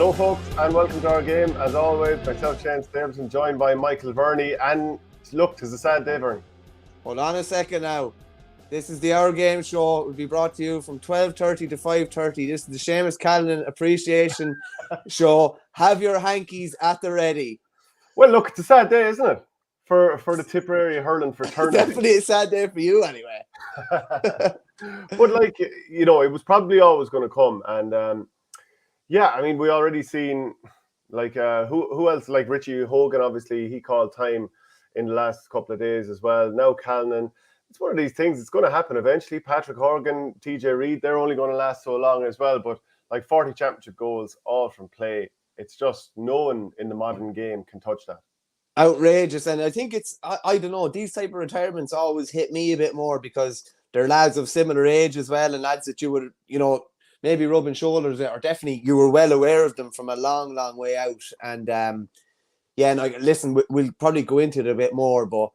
Hello folks and welcome to our game. As always, myself, Shane Stapleton, joined by Michael Verney. And look, 'tis a sad day, Verney. Hold on a second now. This is the Our Game show. It will be brought to you from 12:30 to 5:30. This is the Seamus Callanan Appreciation Show. Have your hankies at the ready. Well, look, it's a sad day, isn't it? For the Tipperary hurling fraternity. Definitely a sad day for you anyway. But like, you know, it was probably always going to come. And yeah, I mean, we already seen like who else, like Richie Hogan, obviously he called time in the last couple of days as well. Now Callanan. It's one of these things. It's going to happen eventually. Patrick Horgan, TJ Reid, they're only going to last so long as well. But like 40 championship goals, all from play. It's just no one in the modern game can touch that. Outrageous. And I think it's, I don't know, these type of retirements always hit me a bit more because they're lads of similar age as well, and lads that you would, you know, maybe rubbing shoulders with, or definitely you were well aware of them from a long, long way out. And yeah, and listen, we'll probably go into it a bit more, but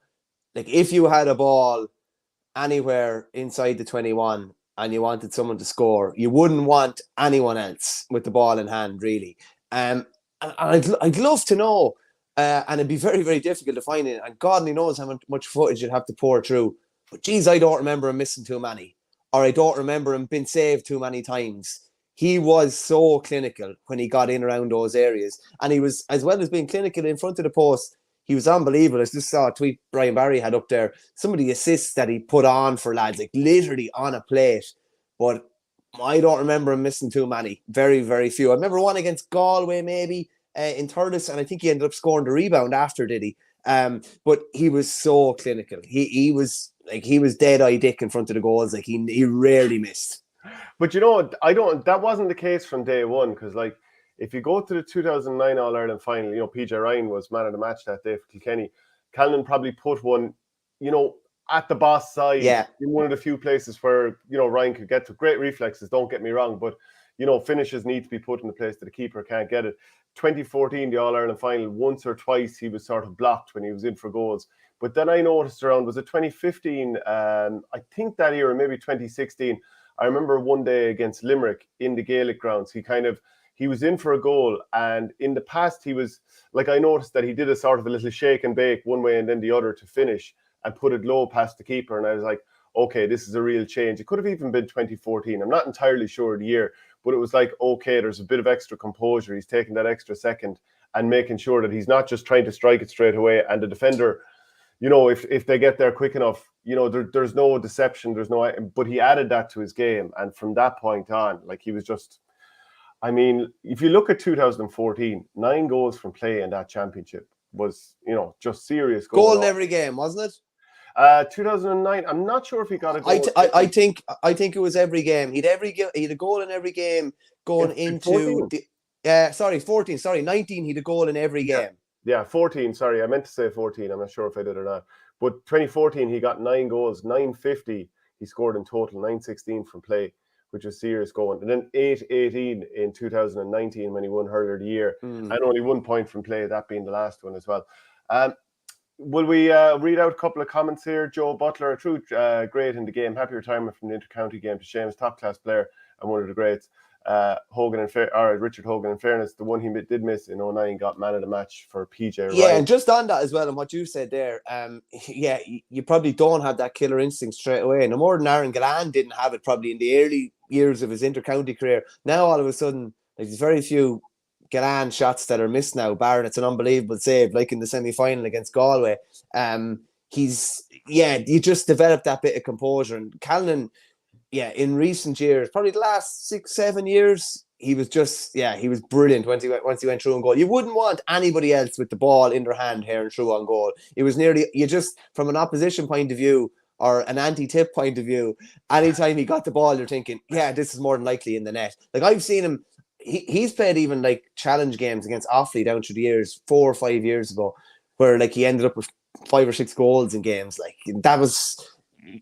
like if you had a ball anywhere inside the 21 and you wanted someone to score, you wouldn't want anyone else with the ball in hand, really. And I'd love to know, and it'd be very, very difficult to find it, and God only knows how much footage you'd have to pour through. But geez, I don't remember him missing too many, or I don't remember him being saved too many times. He was so clinical when he got in around those areas, and he was, as well as being clinical in front of the post, he was unbelievable. I just saw a tweet Brian Barry had up there. Some of the assists that he put on for lads, like literally on a plate. But I don't remember him missing too many. Very, very few. I remember one against Galway maybe in Thurles, and I think he ended up scoring the rebound after, did he? But he was so clinical. He was dead-eye Dick in front of the goals. Like he rarely missed. But you know, that wasn't the case from day one, because like, if you go to the 2009 All-Ireland final, you know, PJ Ryan was man of the match that day for Kilkenny. Callanan probably put one, you know, at the boss side, in one of the few places where, you know, Ryan could get to. Great reflexes, don't get me wrong, but, you know, finishes need to be put in the place that the keeper can't get it. 2014, the All-Ireland final, once or twice he was sort of blocked when he was in for goals. But then I noticed around, was it 2015? I think that year, or maybe 2016, I remember one day against Limerick in the Gaelic grounds, he was in for a goal, and in the past he was, like, I noticed that he did a sort of a little shake and bake one way and then the other to finish and put it low past the keeper, and I was like, okay, this is a real change. It could have even been 2014. I'm not entirely sure of the year, but it was like, okay, there's a bit of extra composure. He's taking that extra second and making sure that he's not just trying to strike it straight away, and the defender, you know, if they get there quick enough, you know, there's no deception, but he added that to his game, and from that point on, like, he was just, I mean, if you look at 2014, 9 goals from play in that championship was, you know, just serious goal in every game, wasn't it? 2009, I'm not sure if he got a goal. I think it was every game. He had a goal in every game going into 14. Sorry, 19. He had a goal in every game. Yeah, 14. Sorry, I meant to say 14. I'm not sure if I did or not. But 2014, he got 9 goals, 950 he scored in total, 916 from play, which was serious going. And then 818 in 2019 when he won Hurler of the Year, and only 1 point from play, that being the last one as well. Will we read out a couple of comments here? Joe Butler, a true great in the game. Happy retirement from the inter-county game to Seamus, top-class player and one of the greats. Richard Hogan, in fairness, the one he did miss in 2009 got man of the match for PJ Ryan. Yeah, and just on that as well, and what you said there, yeah, you probably don't have that killer instinct straight away. No more than Aaron Callanan didn't have it probably in the early years of his inter-county career. Now all of a sudden, like, there's very few Callanan shots that are missed now, barring it's an unbelievable save, like in the semi-final against Galway. You just developed that bit of composure. And Callanan, in recent years, probably the last 6-7 years, he was brilliant once he went through on goal. You wouldn't want anybody else with the ball in their hand here and through on goal. It was from an opposition point of view or an anti-tip point of view, anytime he got the ball, you're thinking, yeah, this is more than likely in the net. Like, I've seen him, he's played even like challenge games against Offaly down through the years, 4 or 5 years ago, where like he ended up with 5 or 6 goals in games. Like, that was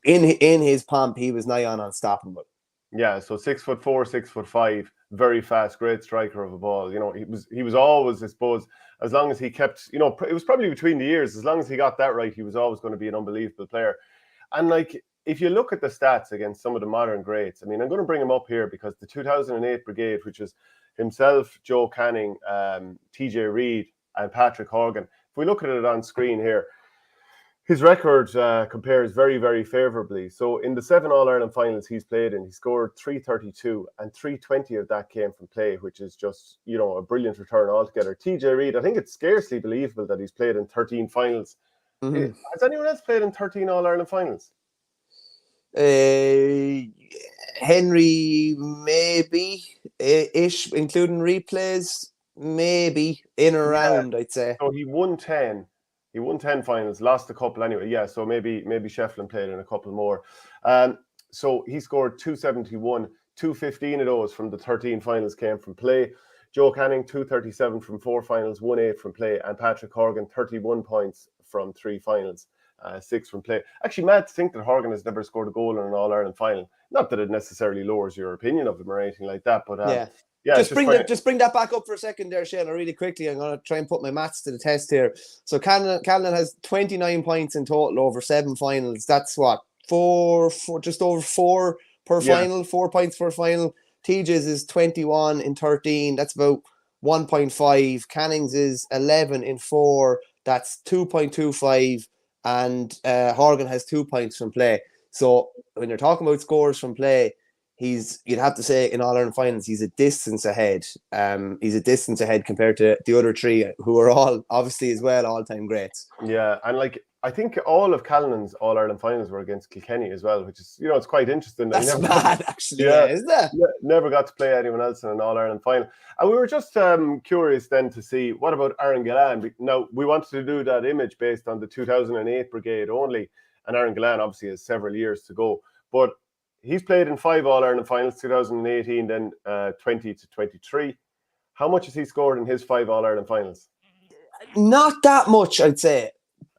in his pomp, he was nigh on unstoppable. Yeah, so 6'4", 6'5", very fast, great striker of a ball. You know, he was always, I suppose, as long as he kept, you know, it was probably between the years, as long as he got that right, he was always going to be an unbelievable player. And like, if you look at the stats against some of the modern greats, I mean, I'm going to bring him up here because the 2008 brigade, which was himself, Joe Canning, TJ Reid, and Patrick Horgan. If we look at it on screen here, his record compares very, very favourably. So in the 7 All-Ireland finals he's played in, he scored 332, and 320 of that came from play, which is just, a brilliant return altogether. TJ Reid, I think it's scarcely believable that he's played in 13 finals. Mm-hmm. Has anyone else played in 13 All-Ireland finals? Henry, maybe, ish, including replays, maybe, in or around, I'd say. So he won 10. He won 10 finals, lost a couple anyway. Yeah, so maybe Shefflin played in a couple more. So he scored 271, 215 of those from the 13 finals came from play. Joe Canning, 237 from 4 finals, 1-8 from play. And Patrick Horgan, 31 points from 3 finals, 6 from play. Actually, mad to think that Horgan has never scored a goal in an All-Ireland final. Not that it necessarily lowers your opinion of him or anything like that, but yeah, just bring that back up for a second there, Shayla, really quickly. I'm going to try and put my maths to the test here. So Callanan has 29 points in total over 7 finals. That's what, just over 4 per final, 4 points per final. TJ's is 21 in 13. That's about 1.5. Canning's is 11 in 4. That's 2.25. And Horgan has 2 points from play. So when you're talking about scores from play, you'd have to say in All-Ireland finals, he's a distance ahead. He's a distance ahead compared to the other 3, who are all obviously as well all-time greats. Yeah, and I think all of Callanan's All-Ireland finals were against Kilkenny as well, which is, it's quite interesting. That's mad, actually, isn't it? Never got to play anyone else in an All-Ireland final. And we were just curious then to see, what about Aaron Gillan? Now, we wanted to do that image based on the 2008 brigade only, and Aaron Gillan obviously has several years to go. But he's played in 5 All-Ireland finals, 2018, then 20 to 23. How much has he scored in his 5 All-Ireland Not that much, I'd say.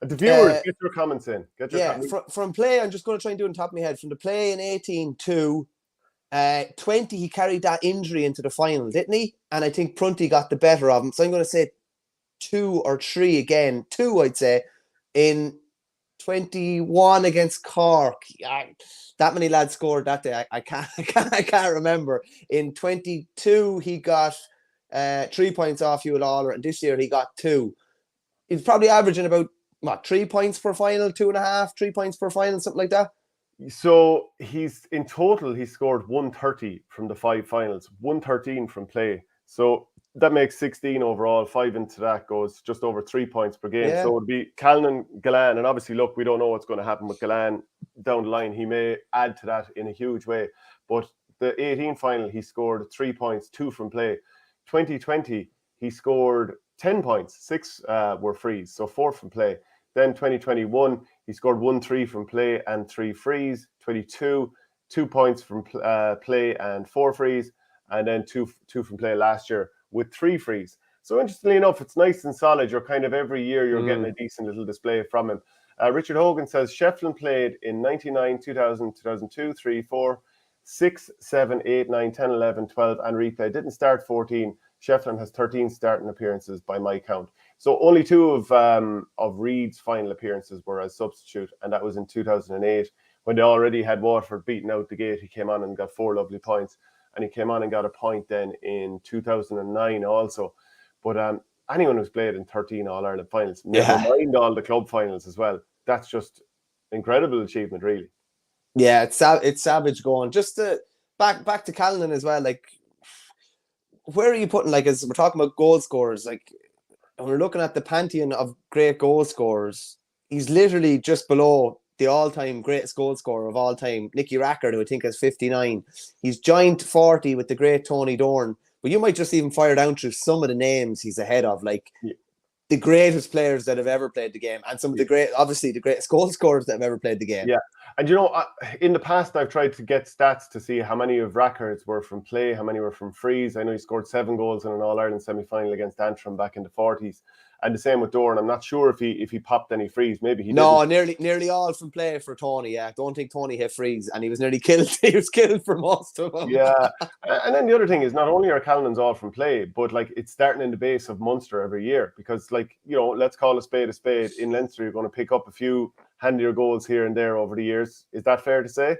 The viewers, get your comments in. From play, I'm just going to try and do it on top of my head. From the play in 18 to 20, he carried that injury into the final, didn't he? And I think Prunty got the better of him. So I'm going to say 2 or 3 again. 2, I'd say, in 21 against Cork. That many lads scored that day. I can't remember. In 22, he got 3 points off you at all, and this year he got 2. He's probably averaging about 3 points per final, 2.5, 3 points per final, something like that. So he's in total, he scored 130 from the 5 finals, 113 from play. So that makes 16 overall. 5 into that goes just over 3 points per game. Yeah. So it would be Callanan, Gillan, and obviously, look, we don't know what's going to happen with Gillan down the line. He may add to that in a huge way. But the 18 final, he scored 3 points, 2 from play. 2020, he scored 10 points, 6 were frees, so 4 from play. Then 2021, he scored 1-3 from play and 3 frees. 22, 2 points from play and 4 frees. And then 2 from play last year with 3 frees. So interestingly enough, it's nice and solid. You're kind of every year you're getting a decent little display from him. Richard Hogan says Shefflin played in 99, 2000, 2002, 3, 4, 6, 7, 8, 9, 10, 11, 12, and replay. Didn't start 14. Shefflin has 13 starting appearances by my count. So only 2 of Reid's final appearances were as substitute, and that was in 2008 when they already had Waterford beaten out the gate. He came on and got 4 lovely points, and he came on and got a point then in 2009 also. But anyone who's played in 13 All-Ireland finals, never mind all the club finals as well, that's just incredible achievement, really. Yeah, it's savage going. Just back to Callanan as well, where are you putting, as we're talking about goal scorers, when we're looking at the pantheon of great goal scorers, he's literally just below the all-time greatest goal scorer of all time, Nicky Rackard, who I think has 59. He's joint 40 with the great Tony Dorn. But you might just even fire down through some of the names he's ahead of, the greatest players that have ever played the game, and some of the greatest goal scorers that have ever played the game. Yeah. And in the past, I've tried to get stats to see how many of Rackard's were from play, how many were from frees. I know he scored 7 goals in an All-Ireland semi-final against Antrim back in the 40s. And the same with Dorn. I'm not sure if he popped any frees. Maybe he didn't. No, nearly all from play for Tony. Yeah, don't think Tony hit frees, and he was nearly killed. He was killed for most of them. Yeah, and then the other thing is, not only are Callanan's all from play, but it's starting in the base of Munster every year, because let's call a spade a spade. In Leinster, you're going to pick up a few handier goals here and there over the years. Is that fair to say?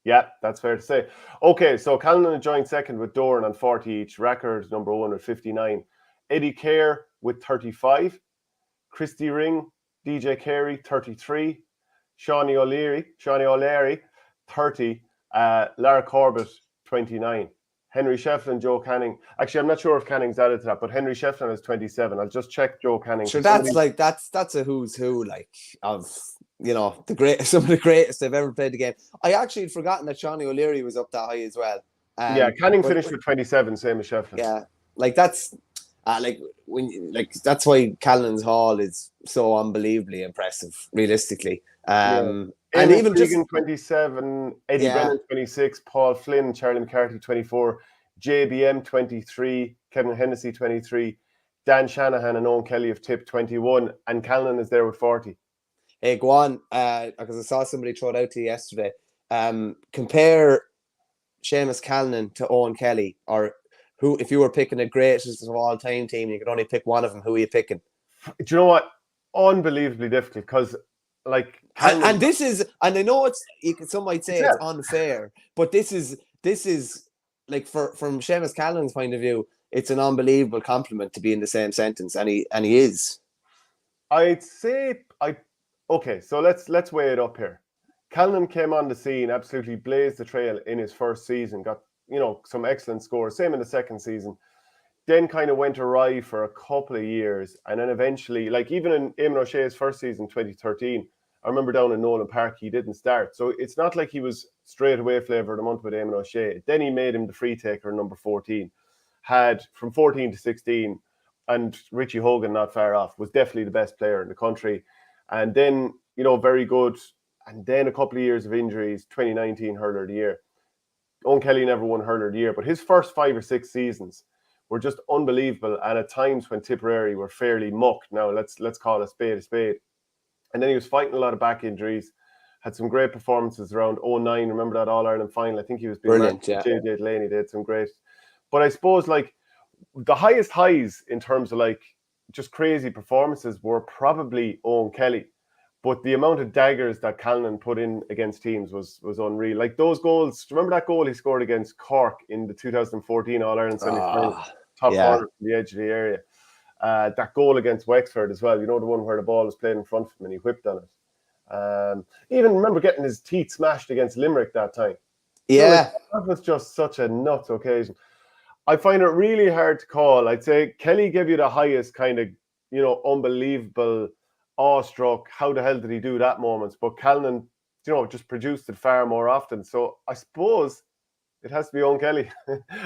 Yeah, that's fair to say. Okay, so Callanan is joined second with Doran on 40 each. Record number 1 with 59. Eddie Kerr with 35. Christy Ring, DJ Carey, 33. Shawnee O'Leary, 30. Lara Corbett, 29. Henry Shefflin, Joe Canning. Actually, I'm not sure if Canning's added to that, but Henry Shefflin is 27. I'll just check Joe Canning. Sure, that's a who's who, like, of, you know, some of the greatest they've ever played the game. I actually had forgotten that Shawnee O'Leary was up that high as well. Canning finished with 27, same as Shefflin. Yeah, like that's that's why Callanan's haul is so unbelievably impressive, realistically. And even just 27, Eddie Brennan 26, Paul Flynn, Charlie McCarthy 24, JBM 23, Kevin Hennessy 23, Dan Shanahan and Owen Kelly of Tipp 21, and Callanan is there with 40. Hey, go on, because I saw somebody throw it out to you yesterday. Compare Seamus Callanan to Owen Kelly, or who, if you were picking a greatest of all time team, you could only pick one of them. Who are you picking? Do you know what? Unbelievably difficult, because like and this is, and I know some might say it's unfair, but this is like from Seamus Callanan's point of view, it's an unbelievable compliment to be in the same sentence, and he is. I'd say okay, so let's weigh it up here. Callanan came on the scene, absolutely blazed the trail in his first season, got, you know, some excellent scores, same in the second season. Then kind of went awry for a couple of years, and then eventually, like even in Eamon O'Shea's first season, 2013, I remember down in Nolan Park, he didn't start. So it's not like he was straight away flavour of the month with Eamon O'Shea. Then he made him the free taker, number 14. Had from 14 to 16, and Richie Hogan not far off, was definitely the best player in the country. And then, you know, very good. And then a couple of years of injuries, 2019 Hurler of the Year. Owen Kelly never won Hurler of the Year, but his first 5 or 6 seasons were just unbelievable. And at times when Tipperary were fairly mucked, now let's call a spade a spade. And then he was fighting a lot of back injuries, had some great performances around 2009. Remember that All-Ireland final? I think he was being brilliant, yeah. JJ Delaney did some great. But I suppose like the highest highs in terms of like just crazy performances were probably Owen Kelly. But the amount of daggers that Callanan put in against teams was unreal. Like those goals, remember that goal he scored against Cork in the 2014 All-Ireland semi-final? Top corner from the edge of the area. That goal against Wexford as well, you know, the one where the ball was played in front of him and he whipped on it. Even remember getting his teeth smashed against Limerick that time. Yeah. You know, like, that was just such a nuts occasion. I find it really hard to call. I'd say Kelly gave you the highest kind of, you know, unbelievable, awestruck, how the hell did he do that moments. But Callanan, you know, just produced it far more often. So I suppose it has to be Owen Kelly.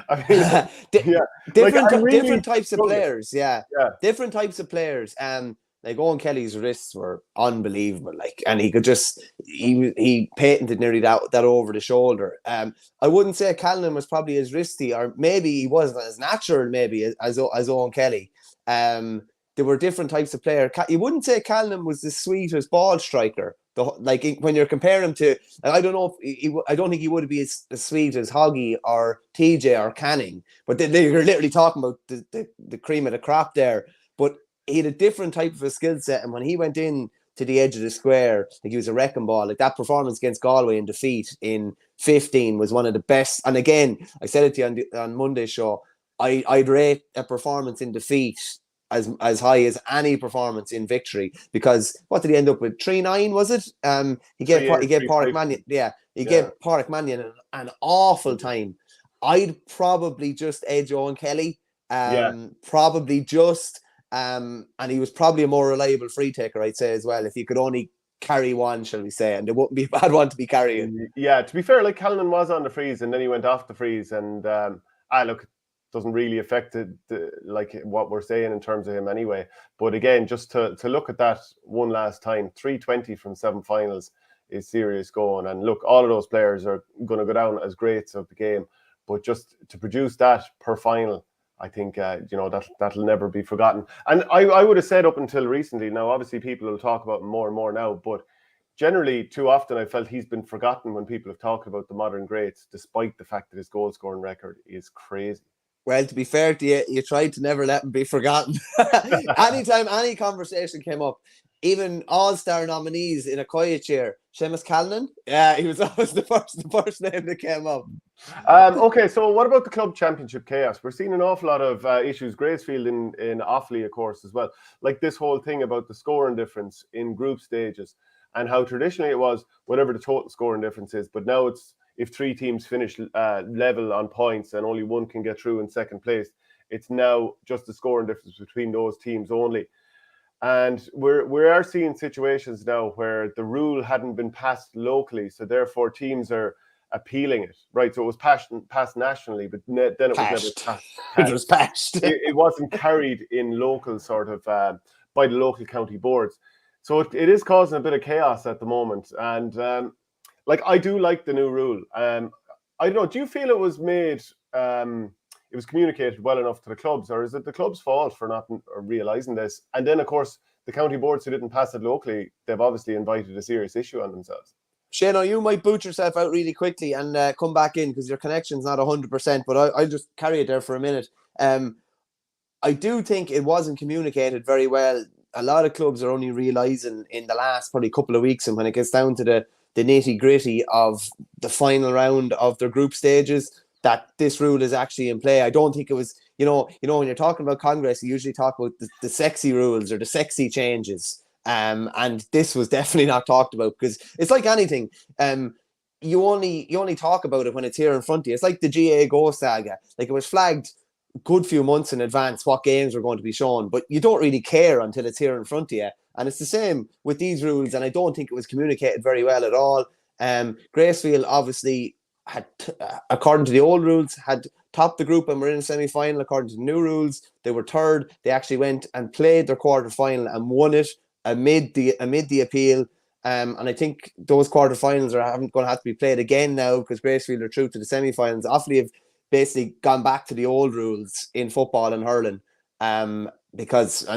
I mean, different types of players. Yeah, different types of players. Like Owen Kelly's wrists were unbelievable. Like, and he could just he patented nearly that over the shoulder. I wouldn't say Callanan was probably as wristy, or maybe he wasn't as natural, maybe as Owen Kelly. There were different types of players. You wouldn't say Callanan was the sweetest ball striker. Like when you're comparing him to, I don't know if I don't think he would be as sweet as Hoggy or TJ or Canning, but you're literally talking about the cream of the crop there. But he had a different type of a skill set, and when he went in to the edge of the square, like he was a wrecking ball. Like that performance against Galway in defeat in 15 was one of the best. And again, I said it to you on Monday's show, I'd rate a performance in defeat as high as any performance in victory, because what did he end up with? 3-9, was it? He gave Pádraig Mannion, gave Pádraig Mannion an awful time. I'd probably just edge Owen Kelly, probably just, and he was probably a more reliable free taker, I'd say as well. If you could only carry one, shall we say, and it wouldn't be a bad one to be carrying. Yeah, to be fair, like Callanan was on the freeze and then he went off the freeze, and look, doesn't really affect like what we're saying in terms of him anyway. But again, just to look at that one last time, 320 from 7 finals is serious going. And look, all of those players are going to go down as greats of the game. But just to produce that per final, I think, you know, that'll never be forgotten. And I would have said up until recently, now obviously people will talk about him more and more now, but generally too often I felt he's been forgotten when people have talked about the modern greats, despite the fact that his goal scoring record is crazy. Well, to be fair to you, you tried to never let him be forgotten. Anytime any conversation came up, even all-star nominees in a quiet year. Seamus Callanan? Yeah, he was always the first name that came up. Okay, so what about the club championship chaos? We're seeing an awful lot of issues. Gracefield in Offaly, of course, as well. Like this whole thing about the scoring difference in group stages and how traditionally it was whatever the total scoring difference is. But now it's if 3 teams finish level on points and only one can get through in second place, it's now just the scoring difference between those teams only. And we are seeing situations now where the rule hadn't been passed locally, so therefore teams are appealing it, right? So it was passed nationally, but then it was never passed. It was passed. It wasn't carried in local sort of by the local county boards. So it is causing a bit of chaos at the moment. And like I do like the new rule. I don't know. Do you feel it was made? It was communicated well enough to the clubs, or is it the club's fault for not realising this? And then, of course, the county boards who didn't pass it locally, they've obviously invited a serious issue on themselves. Shano, you might boot yourself out really quickly and come back in because your connection's not 100%, but I'll just carry it there for a minute. I do think it wasn't communicated very well. A lot of clubs are only realising in the last probably couple of weeks, and when it gets down to the nitty-gritty of the final round of their group stages, that this rule is actually in play. I don't think it was, you know, when you're talking about Congress, you usually talk about the sexy rules or the sexy changes. And this was definitely not talked about because it's like anything. You only talk about it when it's here in front of you. It's like the GA Go saga. Like it was flagged a good few months in advance what games were going to be shown, but you don't really care until it's here in front of you. And it's the same with these rules, and I don't think it was communicated very well at all. Gracefield obviously had, according to the old rules, had topped the group and were in a semi-final. According to the new rules, they were third. They actually went and played their quarter-final and won it amid the appeal. And I think those quarter-finals are going to have to be played again now because Gracefield are through to the semi-finals. Offaly have basically gone back to the old rules in football and hurling. And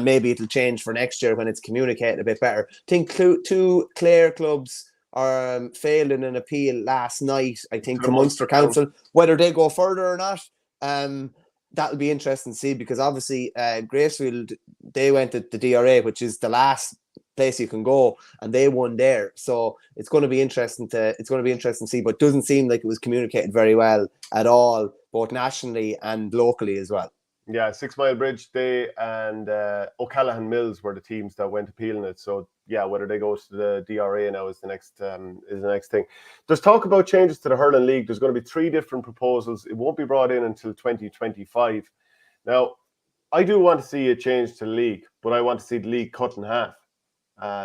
maybe it'll change for next year when it's communicated a bit better. I think 2 Clare clubs failed in an appeal last night, I think, to Munster Council. Whether they go further or not, that'll be interesting to see because obviously Gracefield, they went to the DRA, which is the last place you can go, and they won there. So it's going to be interesting to see, but it doesn't seem like it was communicated very well at all, both nationally and locally as well. Yeah, 6 Mile Bridge, they and O'Callahan Mills were the teams that went appealing it. So yeah, whether they go to the DRA now is the next thing. There's talk about changes to the hurling league. There's going to be 3 different proposals. It won't be brought in until 2025. Now, I do want to see a change to the league, but I want to see the league cut in half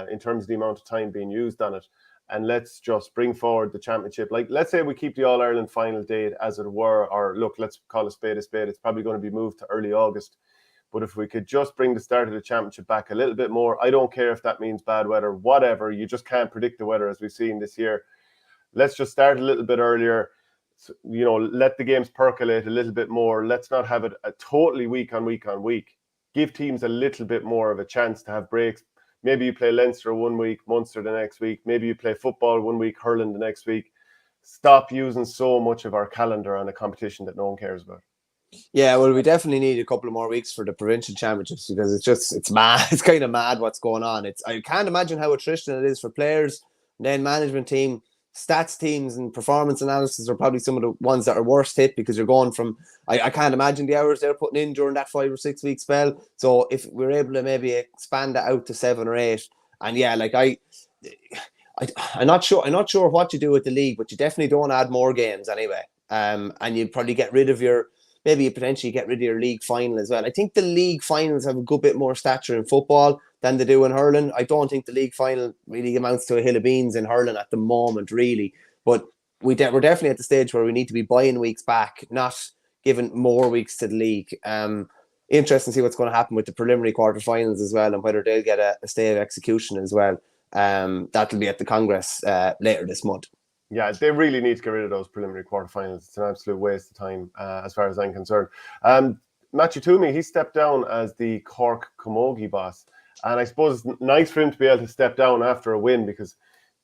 in terms of the amount of time being used on it. And let's just bring forward the championship. Like, let's say we keep the All-Ireland final date as it were, or look, let's call a spade a spade. It's probably going to be moved to early August. But if we could just bring the start of the championship back a little bit more, I don't care if that means bad weather, whatever. You just can't predict the weather as we've seen this year. Let's just start a little bit earlier. You know, let the games percolate a little bit more. Let's not have it a totally week on week on week. Give teams a little bit more of a chance to have breaks. Maybe you play Leinster 1 week, Munster the next week. Maybe you play football 1 week, hurling the next week. Stop using so much of our calendar on a competition that no one cares about. Yeah, well, we definitely need a couple of more weeks for the provincial championships because it's mad. It's kind of mad what's going on. I can't imagine how attrition it is for players, and then management team, stats teams, and performance analysis are probably some of the ones that are worst hit because you're going from. I can't imagine the hours they're putting in during that 5 or 6 week spell. So if we're able to maybe expand that out to 7 or 8, and yeah, like I'm not sure what you do with the league, but you definitely don't add more games anyway. And you probably get rid of maybe you potentially get rid of your league final as well. I think the league finals have a good bit more stature in football than they do in hurling. I don't think the league final really amounts to a hill of beans in hurling at the moment, really. But we're definitely at the stage where we need to be buying weeks back, not giving more weeks to the league. Interesting to see what's going to happen with the preliminary quarterfinals as well and whether they'll get a stay of execution as well. That'll be at the Congress later this month. Yeah, they really need to get rid of those preliminary quarterfinals. It's an absolute waste of time as far as I'm concerned. Matthew Toomey, he stepped down as the Cork Camogie boss. And I suppose it's nice for him to be able to step down after a win because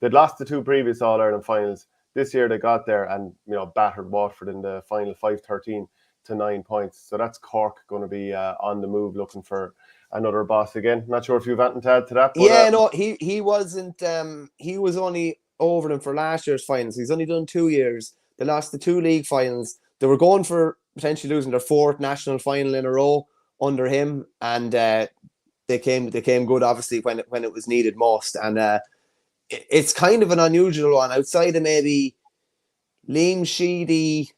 they'd lost the 2 previous All-Ireland finals. This year they got there and, battered Waterford in the final 5-13 to 9 points. So that's Cork going to be on the move, looking for another boss again. Not sure if you've anything to add to that. But, no, he wasn't. He was only over them for last year's finals. He's only done 2 years. They lost the 2 league finals. They were going for potentially losing their 4th national final in a row under him, and they came good, obviously, when it was needed most. And it's kind of an unusual one outside of maybe Liam Sheedy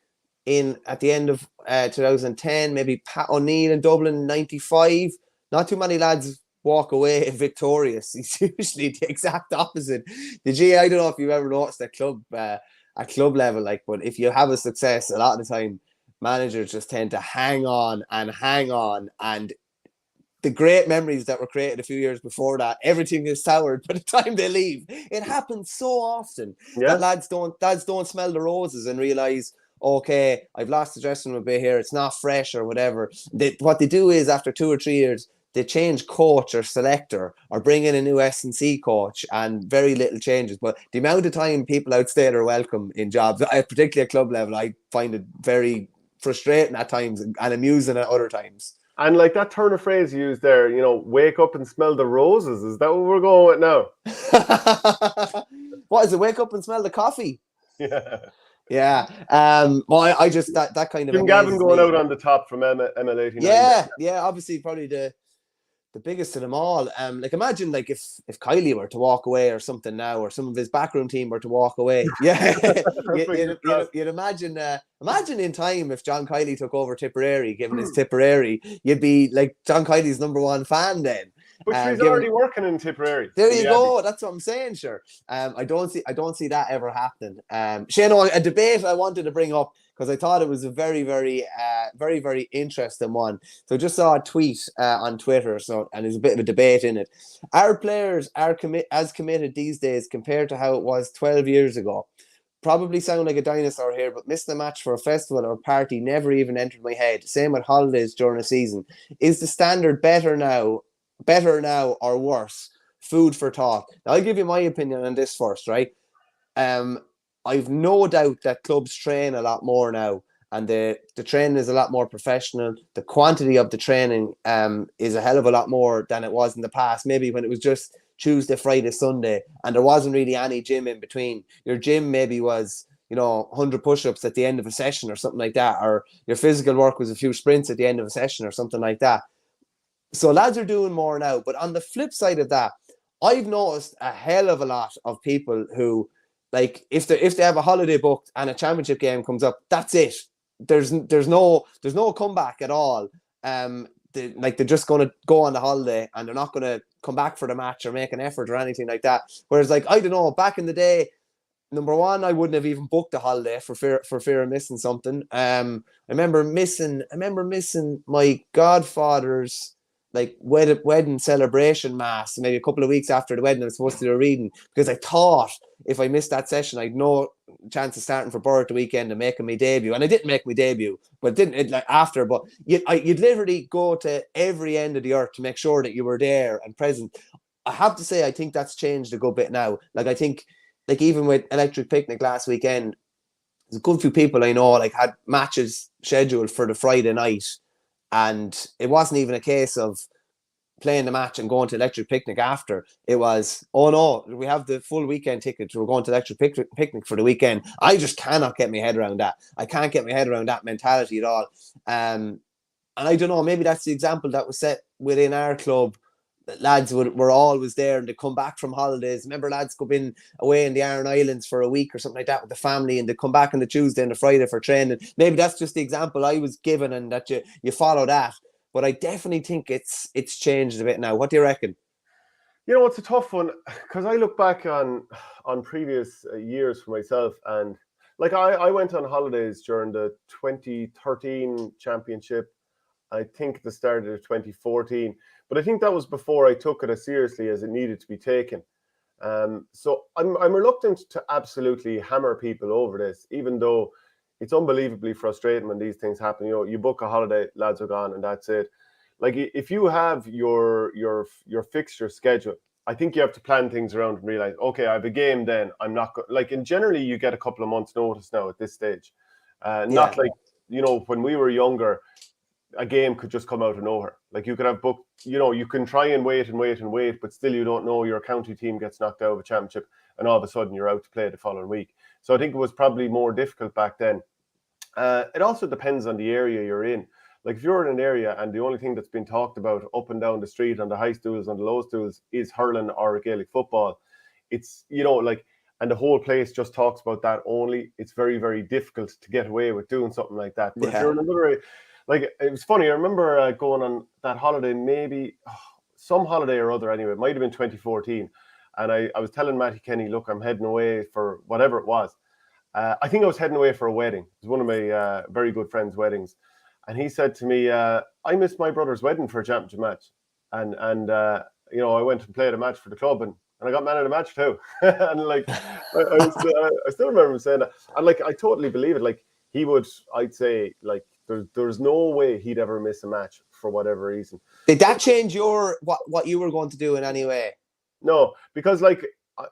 at the end of 2010, maybe Pat O'Neill in Dublin in 95. Not too many lads walk away victorious. It's usually the exact opposite. I don't know if you've ever noticed at club level, but if you have a success, a lot of the time managers just tend to hang on, and the great memories that were created a few years before that, everything is soured by the time they leave. It happens so often that lads don't smell the roses and realize, okay, I've lost the dressing room a bit here, it's not fresh or whatever. What they do is, after 2 or 3 years, they change coach or selector or bring in a new S&C coach, and very little changes. But the amount of time people outstay their welcome in jobs, particularly at club level, I find it very frustrating at times and amusing at other times. And like that turn of phrase you used there, wake up and smell the roses. Is that what we're going with now? What is it? Wake up and smell the coffee? Yeah. Yeah. Well, I just that kind of Jim Gavin going out on the top from ML89. Yeah. Obviously, probably the biggest of them all. Imagine if Kylie were to walk away or something now, or some of his backroom team were to walk away. Yeah, you'd imagine. Imagine in time if John Kiley took over Tipperary, given his Tipperary, you'd be like John Kiley's number 1 fan then. But he's already working in Tipperary. There you go. That's what I'm saying. Sure. I don't see that ever happening. Shane, a debate I wanted to bring up, because I thought it was a very, very, very, very interesting one. So just saw a tweet on Twitter, and there's a bit of a debate in it. Our players are as committed these days compared to how it was 12 years ago. Probably sound like a dinosaur here, but missing a match for a festival or party never even entered my head. Same with holidays during a season. Is the standard better now or worse? Food for thought. Now, I'll give you my opinion on this first, right? I've no doubt that clubs train a lot more now, and the training is a lot more professional. The quantity of the training is a hell of a lot more than it was in the past, maybe when it was just Tuesday, Friday, Sunday, and there wasn't really any gym in between. Your gym maybe was 100 push-ups at the end of a session or something like that, or your physical work was a few sprints at the end of a session or something like that. So lads are doing more now. But on the flip side of that, I've noticed a hell of a lot of people who, if they have a holiday booked and a championship game comes up, that's it. There's no comeback at all. They're just going to go on the holiday, and they're not going to come back for the match or make an effort or anything like that. Whereas, I don't know, back in the day, number one, I wouldn't have even booked a holiday for fear of missing something. I remember missing my godfather's wedding celebration mass, maybe a couple of weeks after the wedding. I was supposed to do a reading, because I thought if I missed that session, I'd no chance of starting for Borough the weekend and making my debut. And I didn't make my debut, but after. But you'd literally go to every end of the earth to make sure that you were there and present. I have to say, I think that's changed a good bit now. I think, even with Electric Picnic last weekend, there's a good few people I know had matches scheduled for the Friday night, and it wasn't even a case of playing the match and going to Electric Picnic after. It was, oh no, we have the full weekend tickets, we're going to Electric Picnic for the weekend. I just cannot get my head around that. I can't get my head around that mentality at all. And I don't know, maybe that's the example that was set within our club. Lads were always there, and they come back from holidays. Remember, lads go in away in the Aran Islands for a week or something like that with the family, and they come back on the Tuesday and the Friday for training. Maybe that's just the example I was given, and that you follow that. But I definitely think it's changed a bit now. What do you reckon? It's a tough one, because I look back on previous years for myself, and I went on holidays during the 2013 championship. I think the start of 2014, but I think that was before I took it as seriously as it needed to be taken. So I'm reluctant to absolutely hammer people over this, even though it's unbelievably frustrating when these things happen. You book a holiday, lads are gone, and that's it. If you have your fixture schedule, I think you have to plan things around and realize, okay, I have a game then. I'm not and generally you get a couple of months notice now at this stage. Not when we were younger, a game could just come out of nowhere. Like you could have booked, you can try and wait, but still you don't know, your county team gets knocked out of a championship and all of a sudden you're out to play the following week. So I think it was probably more difficult back then. It also depends on the area you're in. Like if you're in an area and the only thing that's been talked about up and down the street on the high stools, on the low stools is hurling or Gaelic football, it's, and the whole place just talks about that only, it's very, very difficult to get away with doing something like that. But if you're in another area, like, it was funny, I remember going on that holiday, maybe some holiday or other anyway, it might have been 2014. And I was telling Matty Kenny, look, I'm heading away for whatever it was. I think I was heading away for a wedding. It was one of my very good friends' weddings. And he said to me, I missed my brother's wedding for a championship match. And I went and played a match for the club and I got man of the match too. And like, I still remember him saying that. And like, I totally believe it. Like he would, I'd say, like, there's no way he'd ever miss a match for whatever reason. Did that change what you were going to do in any way? No, because like, I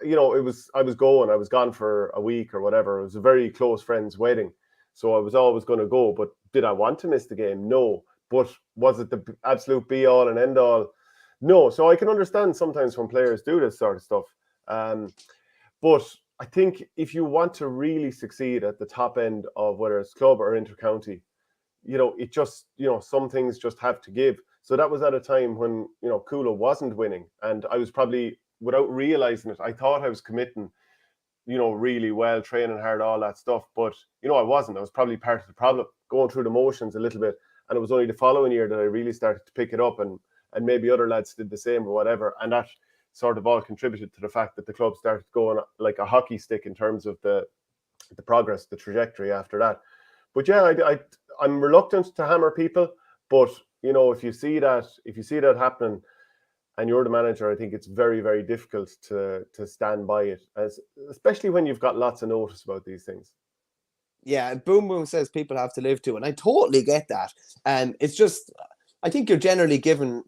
was gone for a week or whatever. It was a very close friend's wedding. So I was always going to go. But did I want to miss the game? No. But was it the absolute be all and end all? No. So I can understand sometimes when players do this sort of stuff. But I think if you want to really succeed at the top end of whether it's club or intercounty, it just, some things just have to give. So that was at a time when, Coola wasn't winning. And I was probably, without realizing it, I thought I was committing, really well, training hard, all that stuff. But, I wasn't. I was probably part of the problem, going through the motions a little bit. And it was only the following year that I really started to pick it up, and maybe other lads did the same or whatever. And that sort of all contributed to the fact that the club started going like a hockey stick in terms of the progress, the trajectory after that. But yeah, I'm reluctant to hammer people, but if you see that happening and you're the manager, I think it's very, very difficult to stand by it, especially when you've got lots of notice about these things. Yeah, Boom Boom says people have to live to, and I totally get that. And it's just, I think you're generally given,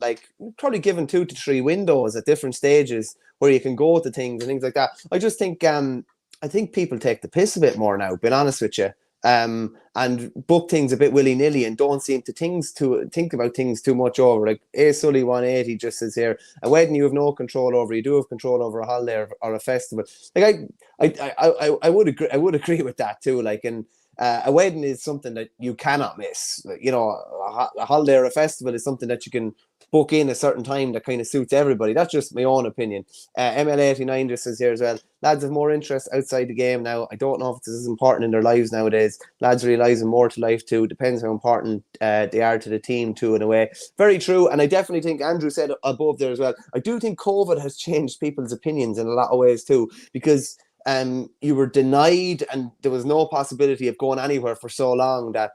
probably given 2 to 3 windows at different stages where you can go to things and things like that. I just think, I think people take the piss a bit more now, being honest with you. And book things a bit willy-nilly and don't seem to think about things too much over. Like A Sully 180 just says here, a wedding you have no control over, you do have control over a holiday or a festival. Like I would agree with that too. Like, and a wedding is something that you cannot miss. A holiday or a festival is something that you can book in a certain time that kind of suits everybody. That's just my own opinion. ML89 just says here as well, lads have more interest outside the game now. I don't know if this is important in their lives nowadays. Lads are realising more to life too. Depends how important they are to the team too, in a way. Very true. And I definitely think Andrew said above there as well, I do think COVID has changed people's opinions in a lot of ways too, because you were denied and there was no possibility of going anywhere for so long that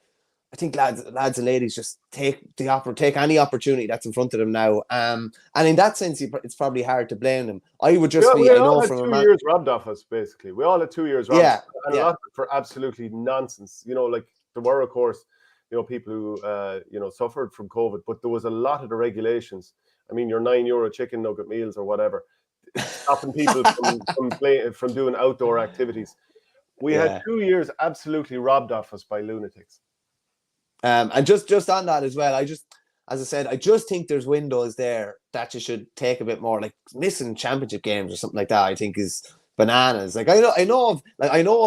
I think lads and ladies just take any opportunity that's in front of them now. And in that sense, it's probably hard to blame them. I would just we all had 2 years robbed off us, basically. We all had 2 years robbed. Yeah, and a lot for absolutely nonsense. Like there were, of course, people who suffered from COVID, but there was a lot of the regulations. I mean, your €9 chicken nugget meals or whatever, stopping people from doing outdoor activities. We had 2 years absolutely robbed off us by lunatics. And just on that as well, as I said, I just think there's windows there that you should take a bit more, like missing championship games or something like that. I think is bananas. Like I know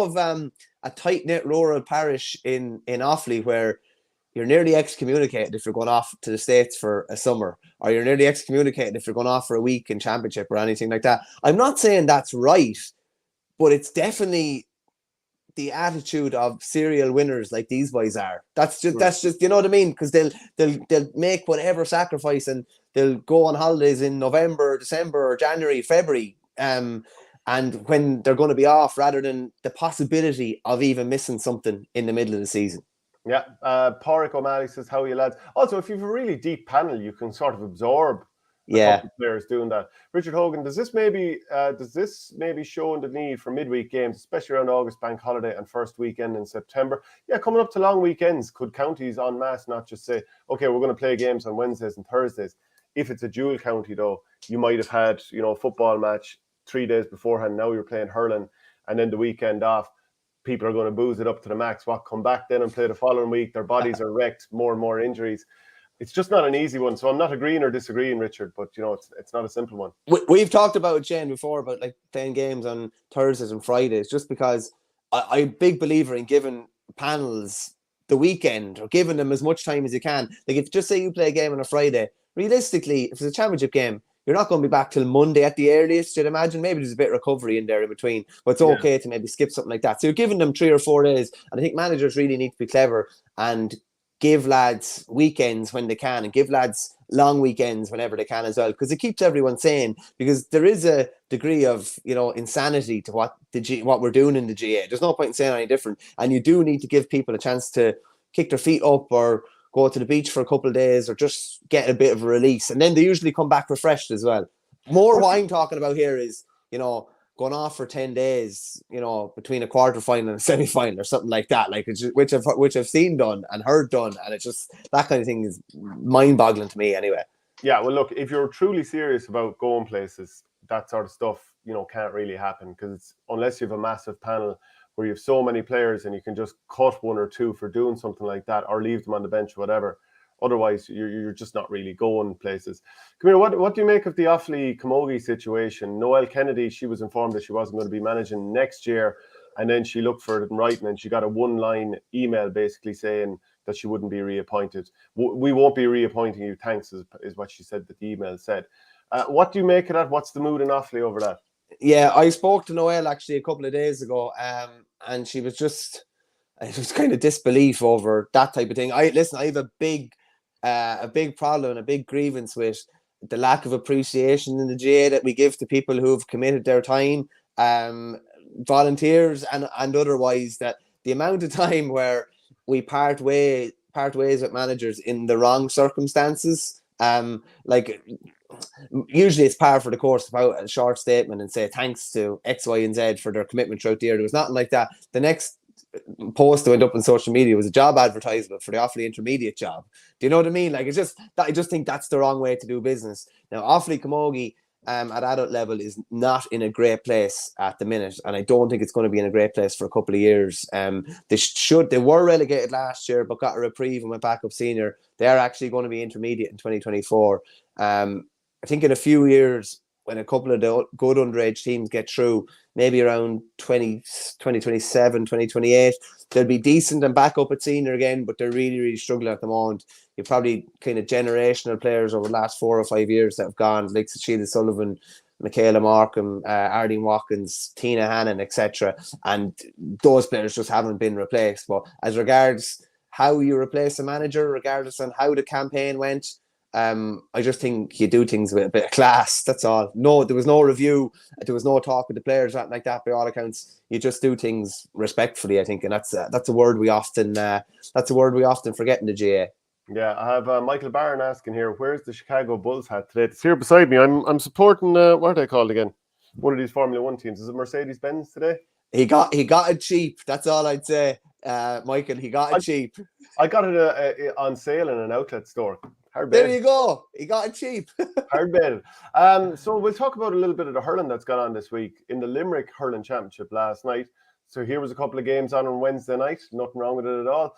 of a tight knit rural parish in Offaly where you're nearly excommunicated if you're going off to the States for a summer, or you're nearly excommunicated if you're going off for a week in championship or anything like that. I'm not saying that's right, but it's definitely the attitude of serial winners like these boys are. That's just you know what I mean? Because they'll make whatever sacrifice and they'll go on holidays in November, December, or January, February, and when they're going to be off, rather than the possibility of even missing something in the middle of the season. Yeah, Pádraig O'Malley says, how are you lads? Also, if you have a really deep panel, you can sort of absorb couple players doing that. Richard Hogan, does this maybe show the need for midweek games, especially around August bank holiday and first weekend in September? Yeah, coming up to long weekends, could counties en masse not just say, okay, we're going to play games on Wednesdays and Thursdays? If it's a dual county, though, you might have had, a football match 3 days beforehand. Now you're playing hurling and then the weekend off. people are going to booze it up to the max. What, come back then and play the following week? Their bodies are wrecked, more and more injuries. It's just not an easy one. So I'm not agreeing or disagreeing, Richard, but it's not a simple one. We've talked about, Shane, before about like playing games on Thursdays and Fridays, just because I'm a big believer in giving panels the weekend or giving them as much time as you can. Like, if just say you play a game on a Friday, realistically, if it's a championship game, you're not going to be back till Monday at the earliest, you'd imagine. Maybe there's a bit of recovery in there in between, but it's okay to maybe skip something like that. So you're giving them 3 or 4 days. And I think managers really need to be clever and give lads weekends when they can, and give lads long weekends whenever they can as well, because it keeps everyone sane. Because there is a degree of, insanity to what we're doing in the GA. There's no point in saying any different. And you do need to give people a chance to kick their feet up or go to the beach for a couple of days or just get a bit of a release. And then they usually come back refreshed as well. More what I'm talking about here is, going off for 10 days, between a quarter-final and a semi-final or something like that, like which I've seen done and heard done. And it's just, that kind of thing is mind-boggling to me anyway. Yeah, well, look, if you're truly serious about going places, that sort of stuff, can't really happen, because unless you have a massive panel where you have so many players and you can just cut 1 or 2 for doing something like that or leave them on the bench or whatever. Otherwise, you're just not really going places. Come here, what do you make of the Offaly Camogie situation? Noelle Kennedy, she was informed that she wasn't going to be managing next year, and then she looked for it in writing and she got a 1-line email basically saying that she wouldn't be reappointed. We won't be reappointing you, thanks, is what she said that the email said. What do you make of that? What's the mood in Offaly over that? Yeah, I spoke to Noelle actually a couple of days ago, and she was just, it was kind of disbelief over that type of thing. I have a big problem and a big grievance with the lack of appreciation in the GA that we give to people who have committed their time, volunteers and otherwise. That the amount of time where we part ways with managers in the wrong circumstances, like, usually it's par for the course about a short statement and say thanks to X, Y, and Z for their commitment throughout the year. There was nothing like that. The next post that went up on social media was a job advertisement for the Offaly intermediate job. Do you know what I mean? Like, it's just that I just think that's the wrong way to do business. Now, Offaly Camogie at adult level is not in a great place at the minute, and I don't think it's going to be in a great place for a couple of years. They were relegated last year but got a reprieve and went back up senior. They are actually going to be intermediate in 2024. I think in a few years, when a couple of the good underage teams get through, maybe around 2027, 2028, they'll be decent and back up at senior again, but they're really, really struggling at the moment. You're probably kind of generational players over the last 4 or 5 years that have gone, like Sheila Sullivan, Michaela Markham, Arlene Watkins, Tina Hannon, etc. And those players just haven't been replaced. But as regards how you replace a manager, regardless on how the campaign went, I just think you do things with a bit of class. That's all. No, there was no review. There was no talk with the players, nothing like that. By all accounts, you just do things respectfully, I think, and that's a word we often forget in the GA. Yeah, I have Michael Barron asking here, where's the Chicago Bulls hat today? It's here beside me. I'm supporting what are they called again? One of these Formula One teams. Is it Mercedes-Benz today? He got it cheap. That's all I'd say, Michael. He got it cheap. I got it on sale in an outlet store. There you go. He got it cheap. Hard bed. So we'll talk about a little bit of the hurling that's gone on this week in the Limerick Hurling Championship last night. So here was a couple of games on Wednesday night. Nothing wrong with it at all.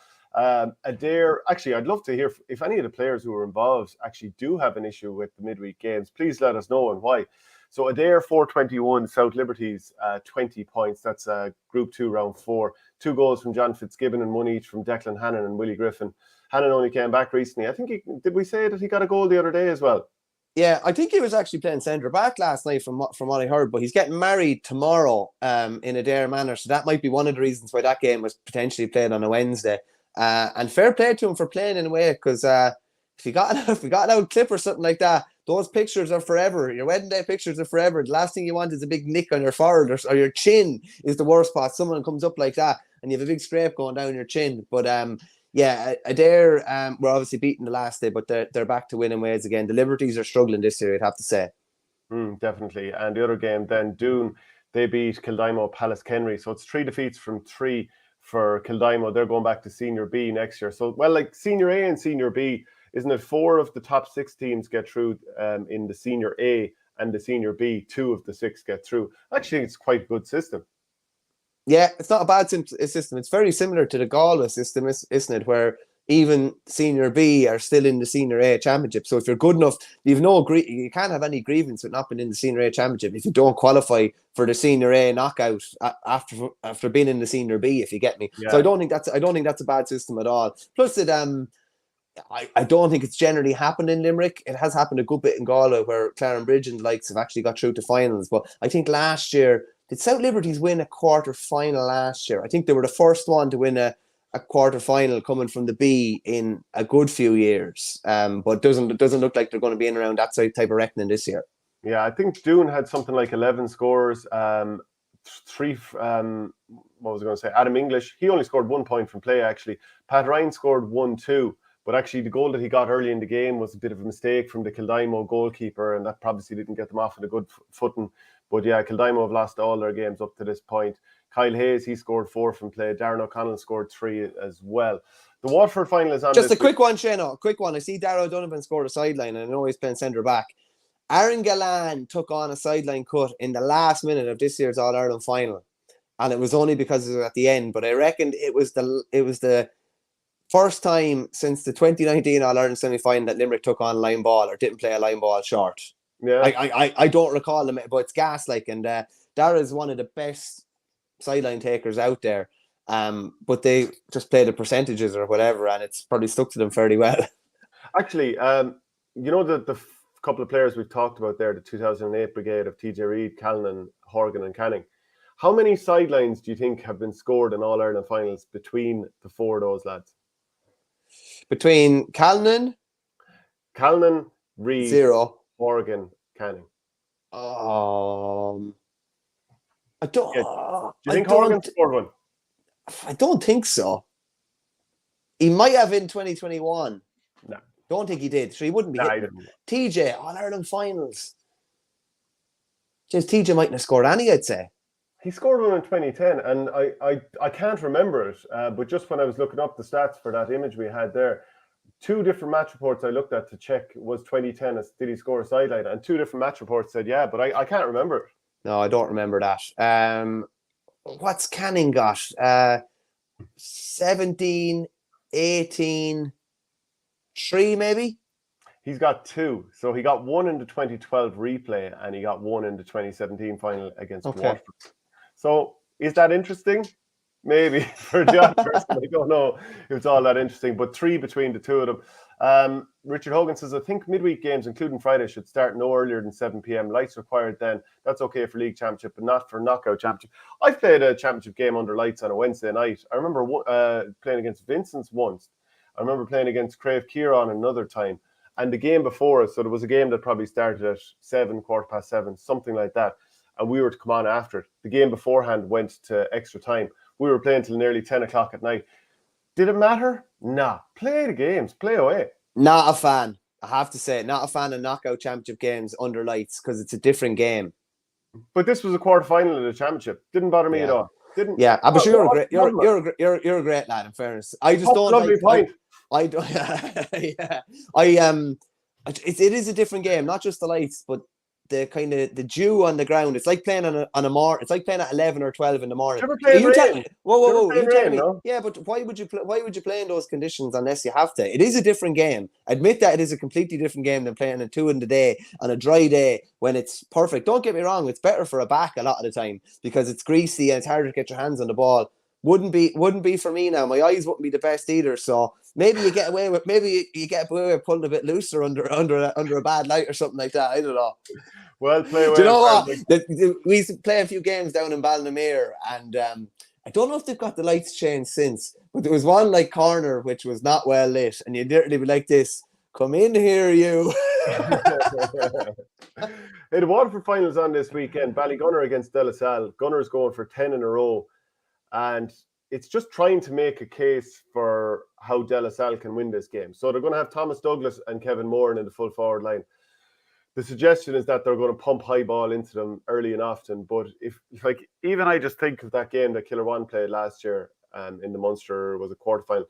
Adair, actually, I'd love to hear if any of the players who were involved actually do have an issue with the midweek games. Please let us know and why. So Adair 421, South Liberties 20 points. That's Group 2, Round 4. 2 goals from John Fitzgibbon and 1 each from Declan Hannon and Willie Griffin. Hannon only came back recently. I think did we say that he got a goal the other day as well? Yeah, I think he was actually playing centre back last night from what I heard, but he's getting married tomorrow in Adair Manor, so that might be one of the reasons why that game was potentially played on a Wednesday. And fair play to him for playing in a way, because if you got an old clip or something like that, those pictures are forever. Your wedding day pictures are forever. The last thing you want is a big nick on your forehead or your chin is the worst part. Someone comes up like that and you have a big scrape going down your chin. But yeah, Adair were obviously beaten the last day, but they're back to winning ways again. The Liberties are struggling this year, I'd have to say. Definitely. And the other game then, Doon, they beat Kildimo Palace Kenry. So it's 3 defeats from 3 for Kildimo. They're going back to Senior B next year. So, well, like Senior A and Senior B, isn't it 4 of the top 6 teams get through in the Senior A, and the Senior B, 2 of the 6 get through? Actually, it's quite a good system. Yeah, it's not a bad system. It's very similar to the Galway system, isn't it? Where even Senior B are still in the Senior A Championship. So if you're good enough, you can't have any grievance with not being in the Senior A Championship if you don't qualify for the Senior A knockout after being in the Senior B. If you get me, so Yeah. I don't think that's a bad system at all. Plus, I don't think it's generally happened in Limerick. It has happened a good bit in Galway where Clarenbridge and the likes have actually got through to finals. But I think last year, did South Liberties win a quarter final last year? I think they were the first one to win a quarter final coming from the B in a good few years. But it doesn't look like they're going to be in around that type of reckoning this year. Yeah, I think Doon had something like 11 scores. Three, what was I going to say? Adam English, he only scored 1 point from play, actually. Pat Ryan scored 1-2. But actually, the goal that he got early in the game was a bit of a mistake from the Kildimo goalkeeper, and that probably didn't get them off on a good footing. But yeah, Kildimo have lost all their games up to this point. Kyle Hayes, he scored 4 from play. Darren O'Connell scored 3 as well. The Waterford final is on. Just a quick one, Shane. Quick one. I see Darrow Donovan scored a sideline, and I know he's playing centre back. Aaron Callanan took on a sideline cut in the last minute of this year's All-Ireland final, and it was only because it was at the end. But I reckoned it was the first time since the 2019 All-Ireland semi-final that Limerick took on line ball or didn't play a line ball short. Yeah, I don't recall them, but it's gas like, and Dara is one of the best sideline takers out there. But they just play the percentages or whatever, and it's probably stuck to them fairly well. Actually, you know the couple of players we've talked about there, the 2008 brigade of TJ Reid, Callanan, Horgan, and Canning. How many sidelines do you think have been scored in All-Ireland finals between the 4 of those lads? Between Callanan, Reid, 0, Horgan, Canning. I don't. Do you think Horgan scored one? I don't think so. He might have in 2021. No. Don't think he did. So he wouldn't be hitting. TJ, All-Ireland finals. Just TJ mightn't have scored any, I'd say. He scored one in 2010, and I can't remember it, but just when I was looking up the stats for that image we had there, 2 different match reports I looked at to check was 2010, did he score a sideline? And 2 different match reports said, yeah, but I can't remember it. No, I don't remember that. What's Canning got? 17, 18, 3 maybe? He's got 2. So he got 1 in the 2012 replay, and he got 1 in the 2017 final against Waterford. So is that interesting? Maybe for the other person. I don't know if it's all that interesting, but 3 between the 2 of them. Richard Hogan says, I think midweek games, including Friday, should start no earlier than 7 p.m. Lights required then. That's okay for League Championship, but not for Knockout Championship. I've played a championship game under lights on a Wednesday night. I remember playing against Vincent's once. I remember playing against Crave Kieran another time. And the game before us, so there was a game that probably started at 7, 7:15, something like that. And we were to come on after it. The game beforehand went to extra time. We were playing till nearly 10 o'clock at night. Did it matter? Nah. Play the games. Play away. Not a fan. I have to say, not a fan of knockout championship games under lights because it's a different game. But this was a quarter final of the championship. Didn't bother me at all. Didn't. Yeah, but you're a great. You're a great lad. In fairness, I just don't. Lovely point. I don't. Yeah, it is a different game, not just the lights, but the kind of the dew on the ground. It's like playing on a morning. It's like playing at 11 or 12 in the morning. Whoa! You telling me? No? Yeah, but why would you play in those conditions unless you have to? It is a different game. Admit that it is a completely different game than playing at 2 in the day on a dry day when it's perfect. Don't get me wrong; it's better for a back a lot of the time because it's greasy and it's harder to get your hands on the ball. Wouldn't be for me now. My eyes wouldn't be the best either. So maybe you get away with pulling a bit looser under a bad light or something like that. I don't know. Well, play away. Do you know what? We used to play a few games down in Ballinamere, and I don't know if they've got the lights changed since, but there was one like corner which was not well lit, and you'd literally be like this: "Come in here, you." Hey, the Waterford finals on this weekend. Ballygunner against De La Salle. Gunner's going for 10 in a row. And it's just trying to make a case for how De La Salle can win this game. So they're going to have Thomas Douglas and Kevin Moran in the full forward line. The suggestion is that they're going to pump high ball into them early and often. But if even I just think of that game that Killer One played last year in the Munster was a quarterfinal,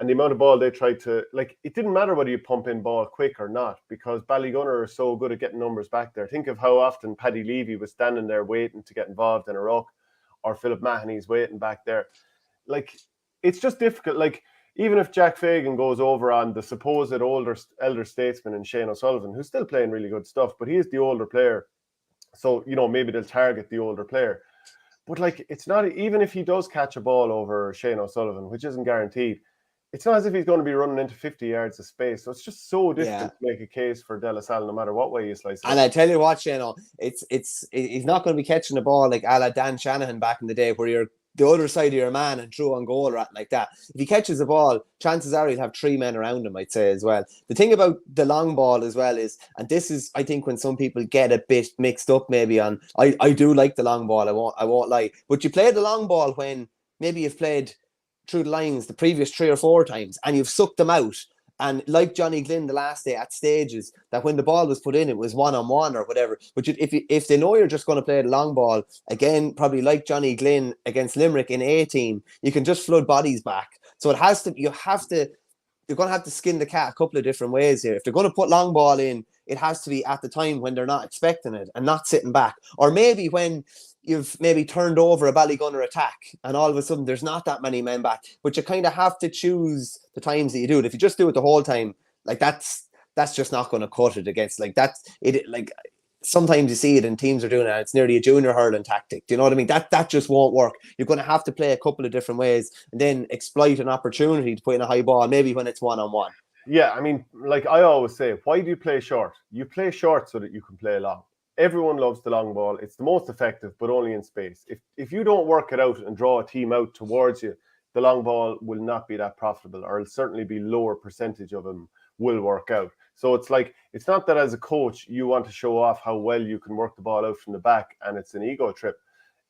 and the amount of ball they tried to, it didn't matter whether you pump in ball quick or not, because Ballygunner are so good at getting numbers back there. Think of how often Paddy Levy was standing there waiting to get involved in a ruck. or Philip Mahoney's waiting back there. Like, it's just difficult. Like, even if Jack Fagan goes over on the supposed elder statesman in Shane O'Sullivan, who's still playing really good stuff, but he is the older player. So, maybe they'll target the older player. But, like, it's not, even if he does catch a ball over Shane O'Sullivan, which isn't guaranteed, it's not as if he's going to be running into 50 yards of space. So it's just so difficult to make a case for De La Salle, no matter what way you slice it. And I tell you what, Shane, he's not going to be catching the ball like a la Dan Shanahan back in the day, where you're the other side of your man and throw on goal or like that. If he catches the ball, chances are he'll have 3 men around him, I'd say, as well. The thing about the long ball as well is, and this is, I think, when some people get a bit mixed up maybe on, I do like the long ball, I won't lie. But you play the long ball when maybe you've played through the lines the previous 3 or 4 times and you've sucked them out. And like Johnny Glynn the last day at stages, that when the ball was put in, it was 1-on-1 or whatever. But if they know you're just going to play the long ball, again, probably like Johnny Glynn against Limerick in 18, you can just flood bodies back. So you're going to have to skin the cat a couple of different ways here. If they're going to put long ball in, it has to be at the time when they're not expecting it and not sitting back. Or maybe when you've maybe turned over a Ballygunner attack and all of a sudden there's not that many men back, but you kind of have to choose the times that you do it. If you just do it the whole time, like that's just not going to cut it against, like, that's it. Like, sometimes you see it and teams are doing it, it's nearly a junior hurling tactic. Do you know what I mean? That just won't work. You're going to have to play a couple of different ways and then exploit an opportunity to put in a high ball, maybe when it's 1-on-1. Yeah, I mean, like I always say, why do you play short? You play short so that you can play long. Everyone loves the long ball. It's the most effective, but only in space. If you don't work it out and draw a team out towards you, the long ball will not be that profitable, or it'll certainly be lower percentage of them will work out. So it's like, it's not that as a coach you want to show off how well you can work the ball out from the back and it's an ego trip.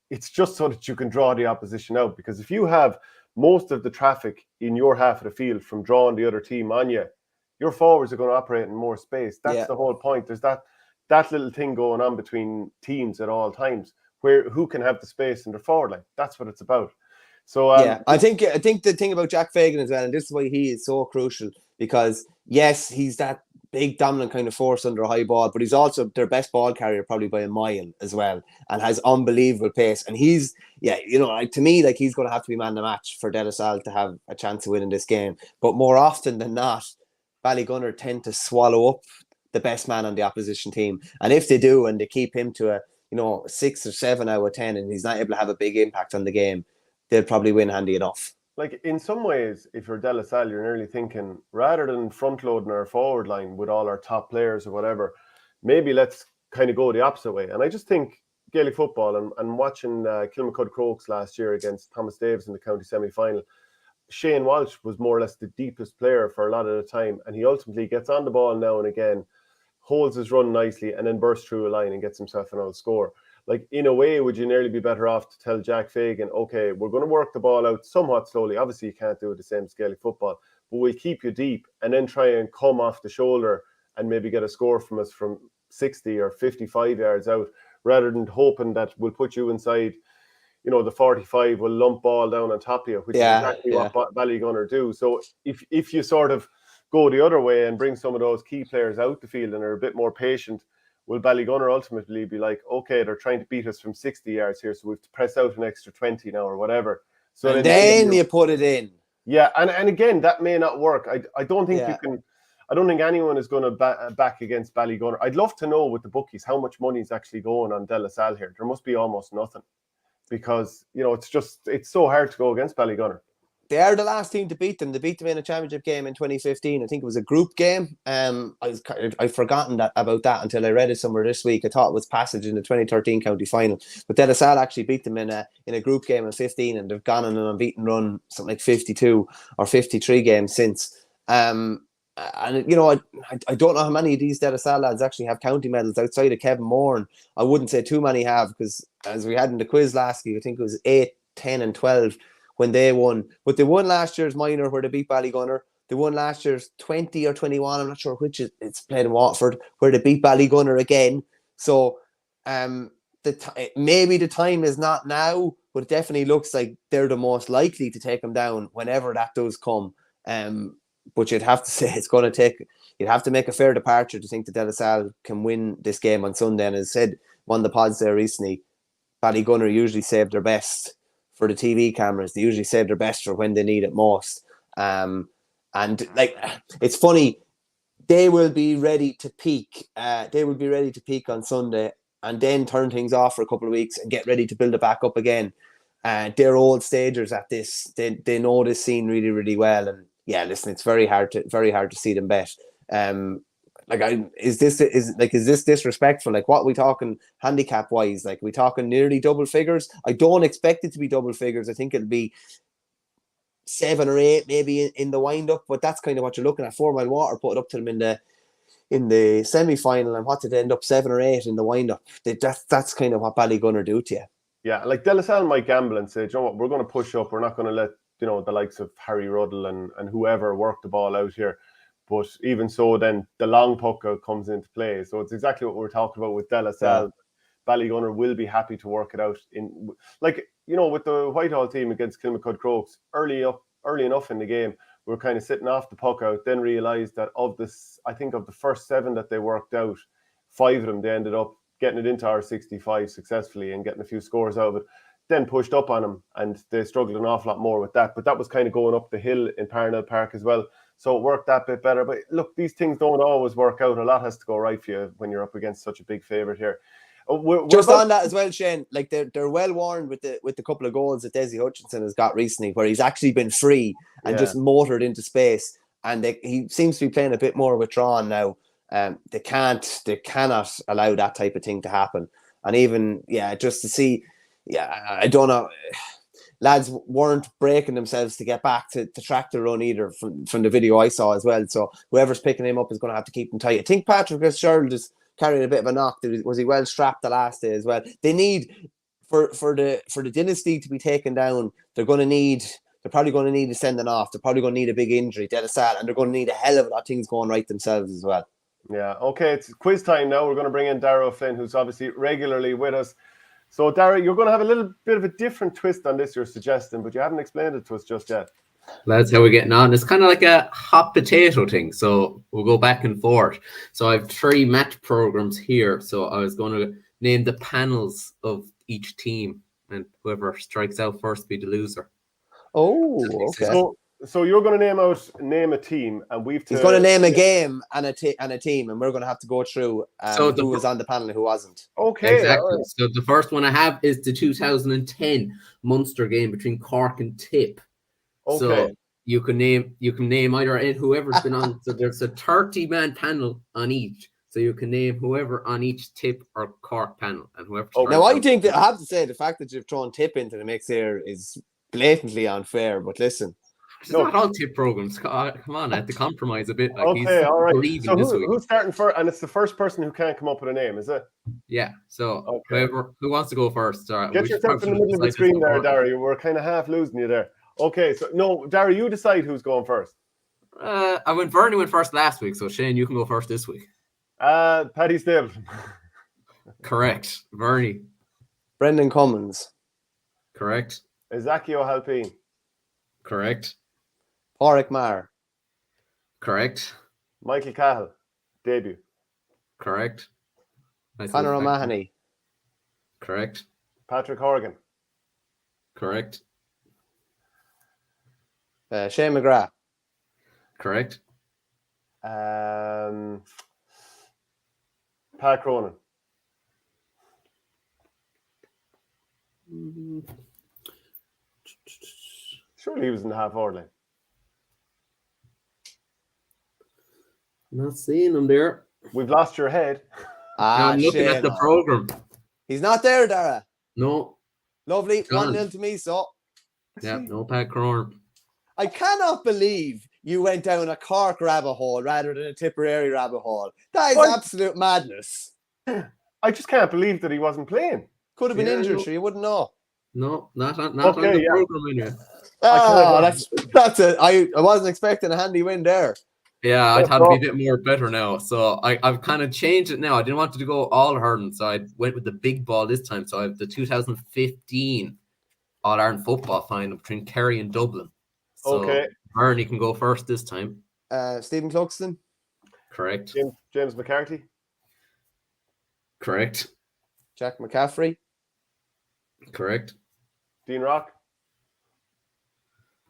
It's just so that you can draw the opposition out, because if you have most of the traffic in your half of the field from drawing the other team on you, your forwards are going to operate in more space. That's the whole point. There's that little thing going on between teams at all times, where who can have the space in their forward line. That's what it's about. So I think the thing about Jack Fagan as well, and this is why he is so crucial, because yes, he's that big dominant kind of force under a high ball, but he's also their best ball carrier probably by a mile as well, and has unbelievable pace. And he's, to me, like, he's going to have to be man of the match for De La Salle to have a chance of winning this game. But more often than not, Ballygunner tend to swallow up the best man on the opposition team, and if they do, and they keep him to a 6 or 7 out of 10, and he's not able to have a big impact on the game, they'll probably win handy enough. Like, in some ways, if you're De La Salle, you're nearly thinking, rather than front loading our forward line with all our top players or whatever, maybe let's kind of go the opposite way. And I just think Gaelic football, and watching Kilmacud Crokes last year against Thomas Davis in the county semi-final, Shane Walsh was more or less the deepest player for a lot of the time, and he ultimately gets on the ball now and again, holds his run nicely, and then bursts through a line and gets himself an outscore. Like, in a way, would you nearly be better off to tell Jack Fagan, okay, we're going to work the ball out somewhat slowly. Obviously, you can't do it the same as Gaelic football, but we'll keep you deep and then try and come off the shoulder and maybe get a score from us from 60 or 55 yards out, rather than hoping that we'll put you inside, the 45 will lump ball down on top of you, which is exactly what Ballygunner do. So if you sort of go the other way and bring some of those key players out the field and are a bit more patient, will Ballygunner ultimately be like, okay, they're trying to beat us from 60 yards here, so we have to press out an extra 20 now or whatever. So and then you put it in. Yeah, and again, that may not work. I don't think you can. I don't think anyone is going to back against Ballygunner. I'd love to know with the bookies how much money is actually going on De La Salle here. There must be almost nothing, because it's so hard to go against Ballygunner. They are the last team to beat them. They beat them in a championship game in 2015. I think it was a group game. I've forgotten about that until I read it somewhere this week. I thought it was Passage in the 2013 county final. But De La Salle actually beat them in a group game in 15, and they've gone on an unbeaten run, something like 52 or 53 games since. And I don't know how many of these De La Salle lads actually have county medals outside of Kevin Moore. And I wouldn't say too many have, because as we had in the quiz last week, I think it was 8, 10 and 12 when they won. But they won last year's minor where they beat Ballygunner. They won last year's 20 or 21, I'm not sure which it's played in Watford, where they beat Ballygunner again. So maybe the time is not now, but it definitely looks like they're the most likely to take them down whenever that does come. But you'd have to say you'd have to make a fair departure to think that De La Salle can win this game on Sunday. And as I said, one of the pods there recently, Ballygunner usually save their best for the TV cameras. They usually save their best for when they need it most. And like, it's funny, they will be ready to peak. They will be ready to peak on Sunday and then turn things off for a couple of weeks and get ready to build it back up again. They're old stagers at this. They know this scene really, really well. And yeah, listen, it's very hard to see them bet. Is this disrespectful? Like, what are we talking handicap wise? Like, we talking nearly double figures? I don't expect it to be double figures. I think it'll be 7 or 8 maybe in the wind up, but that's kind of what you're looking at. 4 Mile Water put it up to them in the semi-final, and what did they end up, 7 or 8 in the wind up? That's kind of what Ballygunner do to you. Yeah, like De La Salle might gamble and say, you know what, we're going to push up. We're not going to let, you know, the likes of Harry Ruddle and whoever work the ball out here. But even so, then the long puck comes into play. So it's exactly what we're talking about with De La Salle. Yeah. Ballygunner will be happy to work it out in, like, you know, with the Whitehall team against Kilmacud Crokes, early enough in the game, we were kind of sitting off the puck out, then realised that of the first 7 that they worked out, 5 of them, they ended up getting it into our 65 successfully and getting a few scores out of it, then pushed up on them, and they struggled an awful lot more with that. But that was kind of going up the hill in Parnell Park as well. So it worked that bit better. But look, these things don't always work out. A lot has to go right for you when you're up against such a big favourite here. Just on that as well, Shane, like they're well warned with the couple of goals that Desi Hutchinson has got recently, where he's actually been free and just motored into space, and he seems to be playing a bit more withdrawn now. They cannot allow that type of thing to happen. And even just to see, I don't know, lads weren't breaking themselves to get back to track the run either from the video I saw as well. So whoever's picking him up is going to have to keep him tight. I think Patrick Fitzgerald is carrying a bit of a knock. Was he well strapped the last day as well? They need for the dynasty to be taken down. They're probably going to need a sending off. They're probably going to need a big injury, De La Salle, and they're going to need a hell of a lot of things going right themselves as well. Yeah. Okay. It's quiz time now. We're going to bring in Darragh O'Flynn, who's obviously regularly with us. So, Darragh, you're going to have a little bit of a different twist on this you're suggesting, but you haven't explained it to us just yet. That's how we're getting on. It's kind of like a hot potato thing. So we'll go back and forth. So I have 3 match programs here. So I was going to name the panels of each team, and whoever strikes out first be the loser. Oh, okay. So you're going to name a team, and he's going to name a game and a team, and we're going to have to go through who was on the panel and who wasn't. Okay, exactly. Right. So the first one I have is the 2010 Munster game between Cork and Tipp. Okay. So you can name either whoever's been on. So there's a 30-man panel on each. So you can name whoever on each Tipp or Cork panel, and whoever. Now I think that I have to say the fact that you've thrown Tipp into the mix here is blatantly unfair. But listen. It's not all Tipp programs. Come on, I have to compromise a bit. Like, okay, all right. So who's starting first? And it's the first person who can't come up with a name, is it? Yeah. So who wants to go first? Get yourself in the middle of the screen there, Darragh. We're kind of half losing you there. Okay, so no, Darragh, you decide who's going first. Verney went first last week, so Shane, you can go first this week. Paddy Stapleton. Correct. Verney. Brendan Cummins. Correct. Ezekiel Halpine. Correct. Pádraig Maher. Correct. Michael Cahill. Debut. Correct. Conor O'Mahony. Correct. Patrick Horgan. Correct. Shane McGrath. Correct. Pat Cronin. Surely he was in the half-hour line. Not seeing him there. We've lost your head. I'm looking at the program. He's not there, Darragh. No. Lovely. 1-0 to me, so. Yeah, no Pat Cronin. I cannot believe you went down a Cork rabbit hole rather than a Tipperary rabbit hole. That is absolute madness. I just can't believe that he wasn't playing. Could have been injured, so you wouldn't know. No, not on the program anyway. Oh, that's it. I wasn't expecting a handy win there. Yeah, I thought it'd be a bit more better now. So I've kind of changed it now. I didn't want to go all hurling, so I went with the big ball this time. So I have the 2015 All-Ireland football final between Kerry and Dublin. So Verney can go first this time. Stephen Cluxton. Correct. James McCarthy. Correct. Jack McCaffrey. Correct. Dean Rock.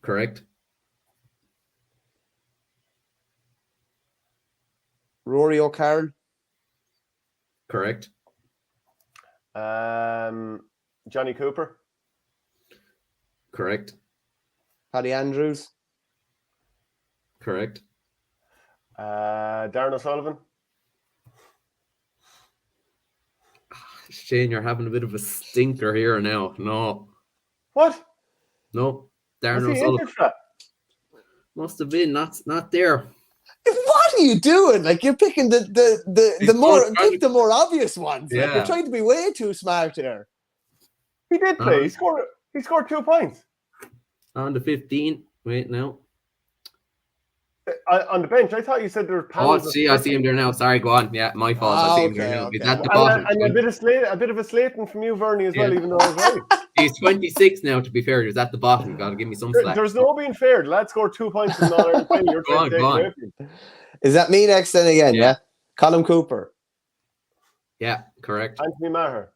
Correct. Rory O'Carroll. Correct. Johnny Cooper. Correct. Paddy Andrews. Correct. Darren O'Sullivan. Shane, you're having a bit of a stinker here now. No. What? No. Was Darren he O'Sullivan. injured for that? Must have been. Not there. What are you doing? Like, you're picking the going more obvious ones. Like, Yeah. you're trying to be way too smart here. He did play. He scored 2 points. On the 15. Wait, no. On the bench. I thought you said there were Oh, panels. see, I see him there now. Sorry, go on. Yeah, my fault. I see him there now. Okay, He's okay. at the bottom. And a bit of a slating from you, Verney, as well, Yeah. even though I was right. He's 26 now, to be fair. He was at the bottom. Got to give me some slack. There's no being fair. The lad scored 2 points in All-Ireland final. You're trying to take Go on. away from him. Is that me next then again? Yeah. Colin Cooper. Yeah, correct. Anthony Maher.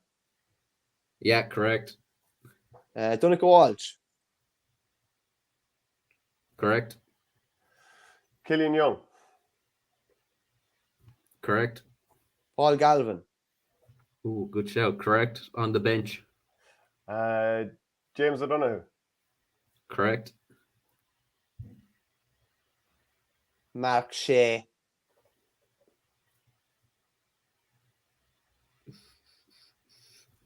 Yeah, correct. Donncha Walsh. Correct. Killian Young. Correct. Paul Galvin. Ooh, good shout. Correct. On the bench. James O'Donoghue. Correct. Mark Shea.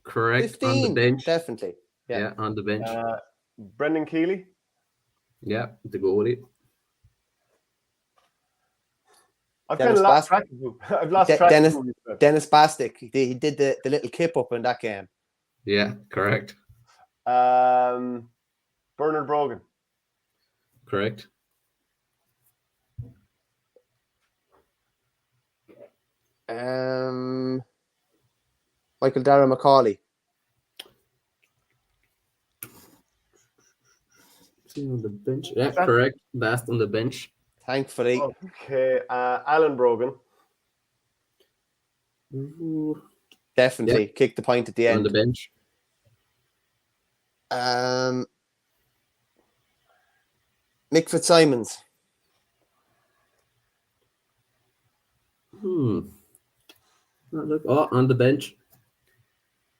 Correct. 15. On the bench. Definitely. Yeah, on the bench. Brendan Keeley. Yeah, the goalie. I've Dennis kind of lost Bass- track of who. I've lost track Dennis- of who you said. Dennis Bastick. He did the little kip up in that game. Yeah, correct. Bernard Brogan. Correct. Michael Dara McCauley. On the bench. Yeah, correct. Last on the bench. Thankfully. Okay. Alan Brogan. Ooh, Definitely. Kicked the point at the on end. the bench. Mick Fitzsimons. Look, on the bench.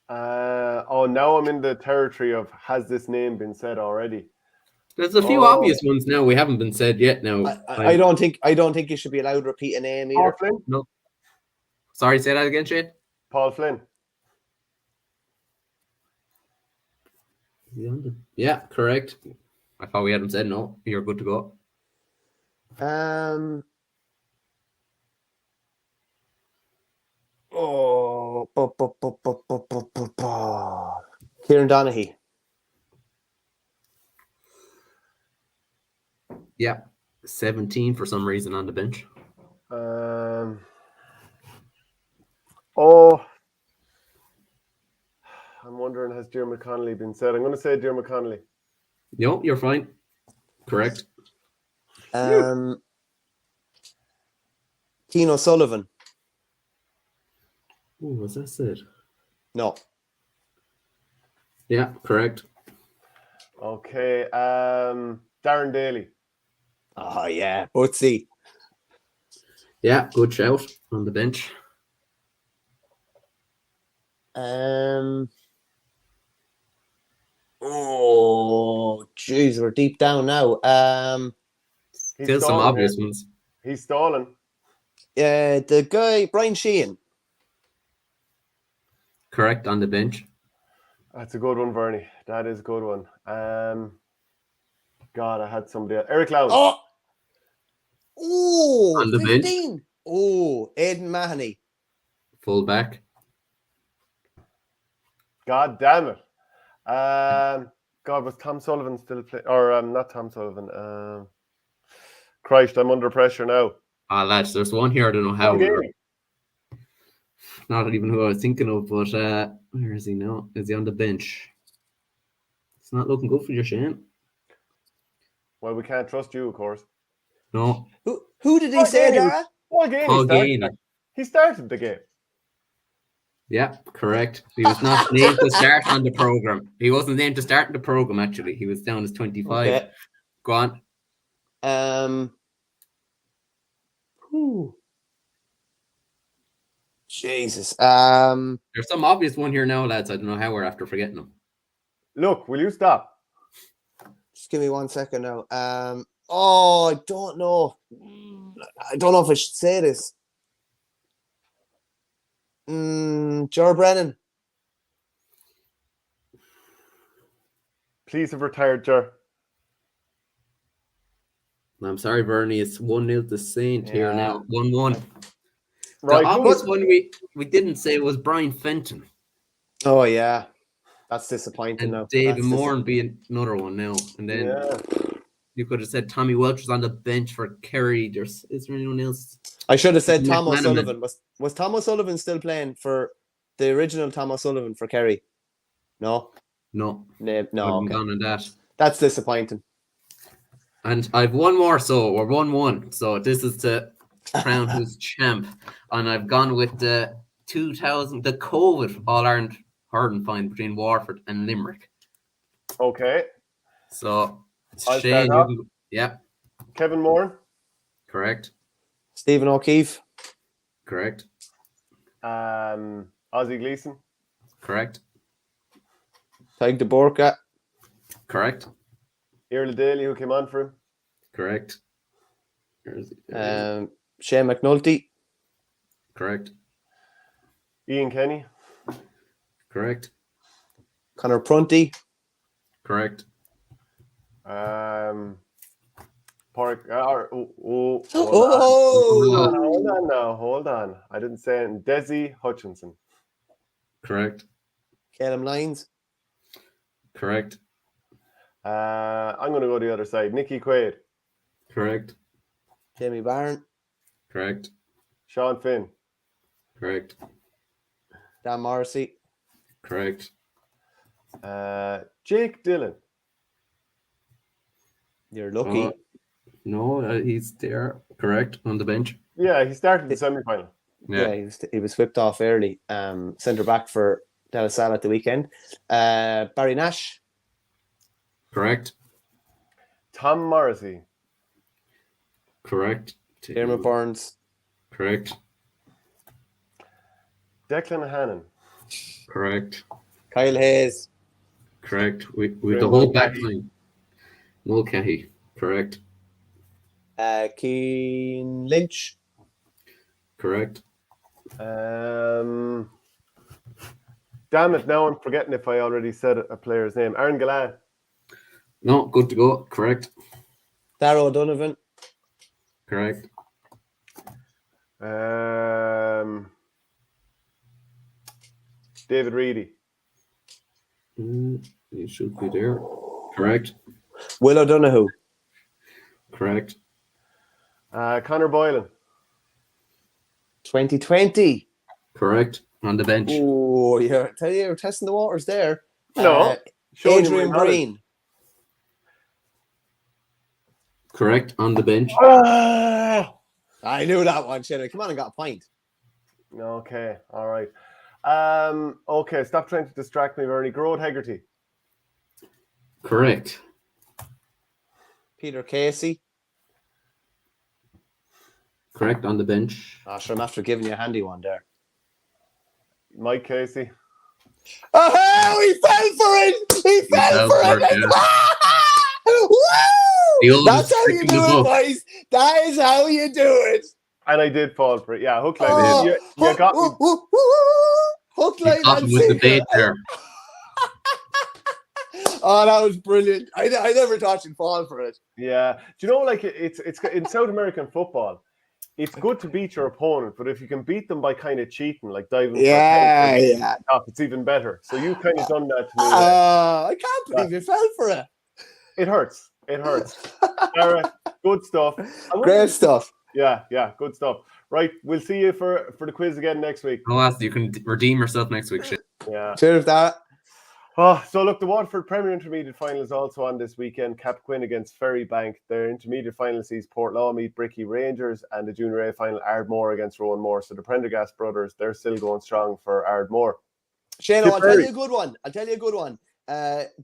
Now I'm in the territory of has this name been said already? There's a few obvious ones now we haven't been said yet. Now I don't think you should be allowed to repeat a name Paul either. Flynn. No. Sorry, say that again, Shane. Paul Flynn. Yeah, correct. I thought we hadn't said no. You're good to go. Kieran Donaghy. Yeah, 17 for some reason on the bench. I'm wondering, has Diarmuid Connolly been said? I'm going to say Diarmuid Connolly. No, you're fine. Correct. Keane O'Sullivan. Ooh, was that said? No. Yeah, correct. Okay. Darren Daly. Oh, yeah. Bootsy. Yeah, good shout on the bench. Oh, jeez, we're deep down now. Still some obvious ones. He's stalling. The guy, Brian Sheehan. Correct on the bench. That's a good one, Verney. That is a good one. God, I had somebody else. Eric Lowndes. Oh, on the 15. bench. Oh, Aidan Mahoney. Full back. God damn it. God, was Tom Sullivan still playing? Or not Tom Sullivan. Christ, I'm under pressure now. Lads, there's one here. I don't know how. Okay. Not even who I was thinking of, but where is he now? Is he on the bench? It's not looking good for you, Shane. Well, we can't trust you, of course. No. Who did he say, Gainey. Dara? Paul Gainey Paul started Gainey. that. He started the game. Yeah, correct. He was not named to start on the program. He wasn't named to start the program. Actually, he was down as 25. Okay. Go on. Jesus. There's some obvious one here now, lads. I don't know how we're after forgetting them. Look, will you stop? Just give me 1 second now. I don't know. I don't know if I should say this. Ger Brennan. Please have retired, Ger. I'm sorry, Verney. It's 1-0 to Saint here now. 1-1. Right. The obvious one we didn't say was Brian Fenton. Oh, yeah. That's disappointing And now. David Moore be another one now. And then you could have said Tommy Welch was on the bench for Kerry. Is there anyone else? I should have said Tom McManaman. O'Sullivan. Was Tom O'Sullivan still playing for the original Tom O'Sullivan for Kerry? No? No. No. Okay. Gone on that. That's disappointing. And I've one more, so we're 1-1. So this is to crown who's champ. And I've gone with the COVID All-Ireland hurling final between Waterford and Limerick. Okay. So I'll Shane, start off. Yeah. Kevin Moore. Correct. Stephen O'Keefe. Correct. Ozzie Gleeson. Correct. Tig de Borca. Correct. Iarla Daly, who came on for him. Correct. Shane McNulty. Correct. Ian Kenny. Correct. Conor Prunty. Correct. Hold on. I didn't say it. Desi Hutchinson. Correct. Caleb Lyons. Correct. I'm going to go the other side. Nicky Quaid. Correct. Jamie Barron. Correct. Sean Finn. Correct. Dan Morrissey. Correct. Jake Dillon. You're lucky. No, he's there. Correct. On the bench. Yeah, he started the semi-final. Yeah, he was whipped off early. Centre back for De La Salle at the weekend. Barry Nash. Correct. Tom Morrissey. Correct. Dermot Burns. Correct. Declan Hannon. Correct. Kyle Hayes. Correct. With the whole back line. Mulcahy. Correct. Keen Lynch. Correct. Damn it, now I'm forgetting if I already said a player's name. Aaron Gallan. No, good to go. Correct. Darrow O'Donovan. Correct. David Reedy. He should be there. Correct. Will O'Donoghue. Correct. Conor Boylan. 2020. Correct. On the bench. Oh, yeah. Tell you, you're testing the waters there. No. Adrian Breen. Correct. On the bench. I knew that one, Shannon. Come on and got a point. Okay. All right. Okay. Stop trying to distract me, Verney. Grode Hegarty. Correct. Peter Casey. Correct. On the bench. Oh, sure, I'm after giving you a handy one there. Mike Casey. Oh, he fell for it! He fell for it! Yeah. Woo! That's how you do it, boys. That is how you do it. And I did fall for it. Yeah, hook line. You got me. Hook line and with the bait there. Oh, that was brilliant. I never thought you'd fall for it. Yeah. Do you know, like, it's in South American football, it's good to beat your opponent, but if you can beat them by kind of cheating, like diving, it's even better. So you kind of done that to me. I can't believe you fell for it. It hurts. It hurts. Sarah, good stuff. Great stuff. Yeah, good stuff. Right, we'll see you for the quiz again next week. Oh, you can redeem yourself next week. Shit. Yeah. Cheers, that. Oh, so look, the Waterford Premier Intermediate final is also on this weekend. Capquin against Ferrybank. Their intermediate final sees Portlaw meet Bricky Rangers, and the Junior A final, Ardmore against Rowan Moore. So the Prendergast brothers, they're still going strong for Ardmore. Shane, I'll tell you a good one.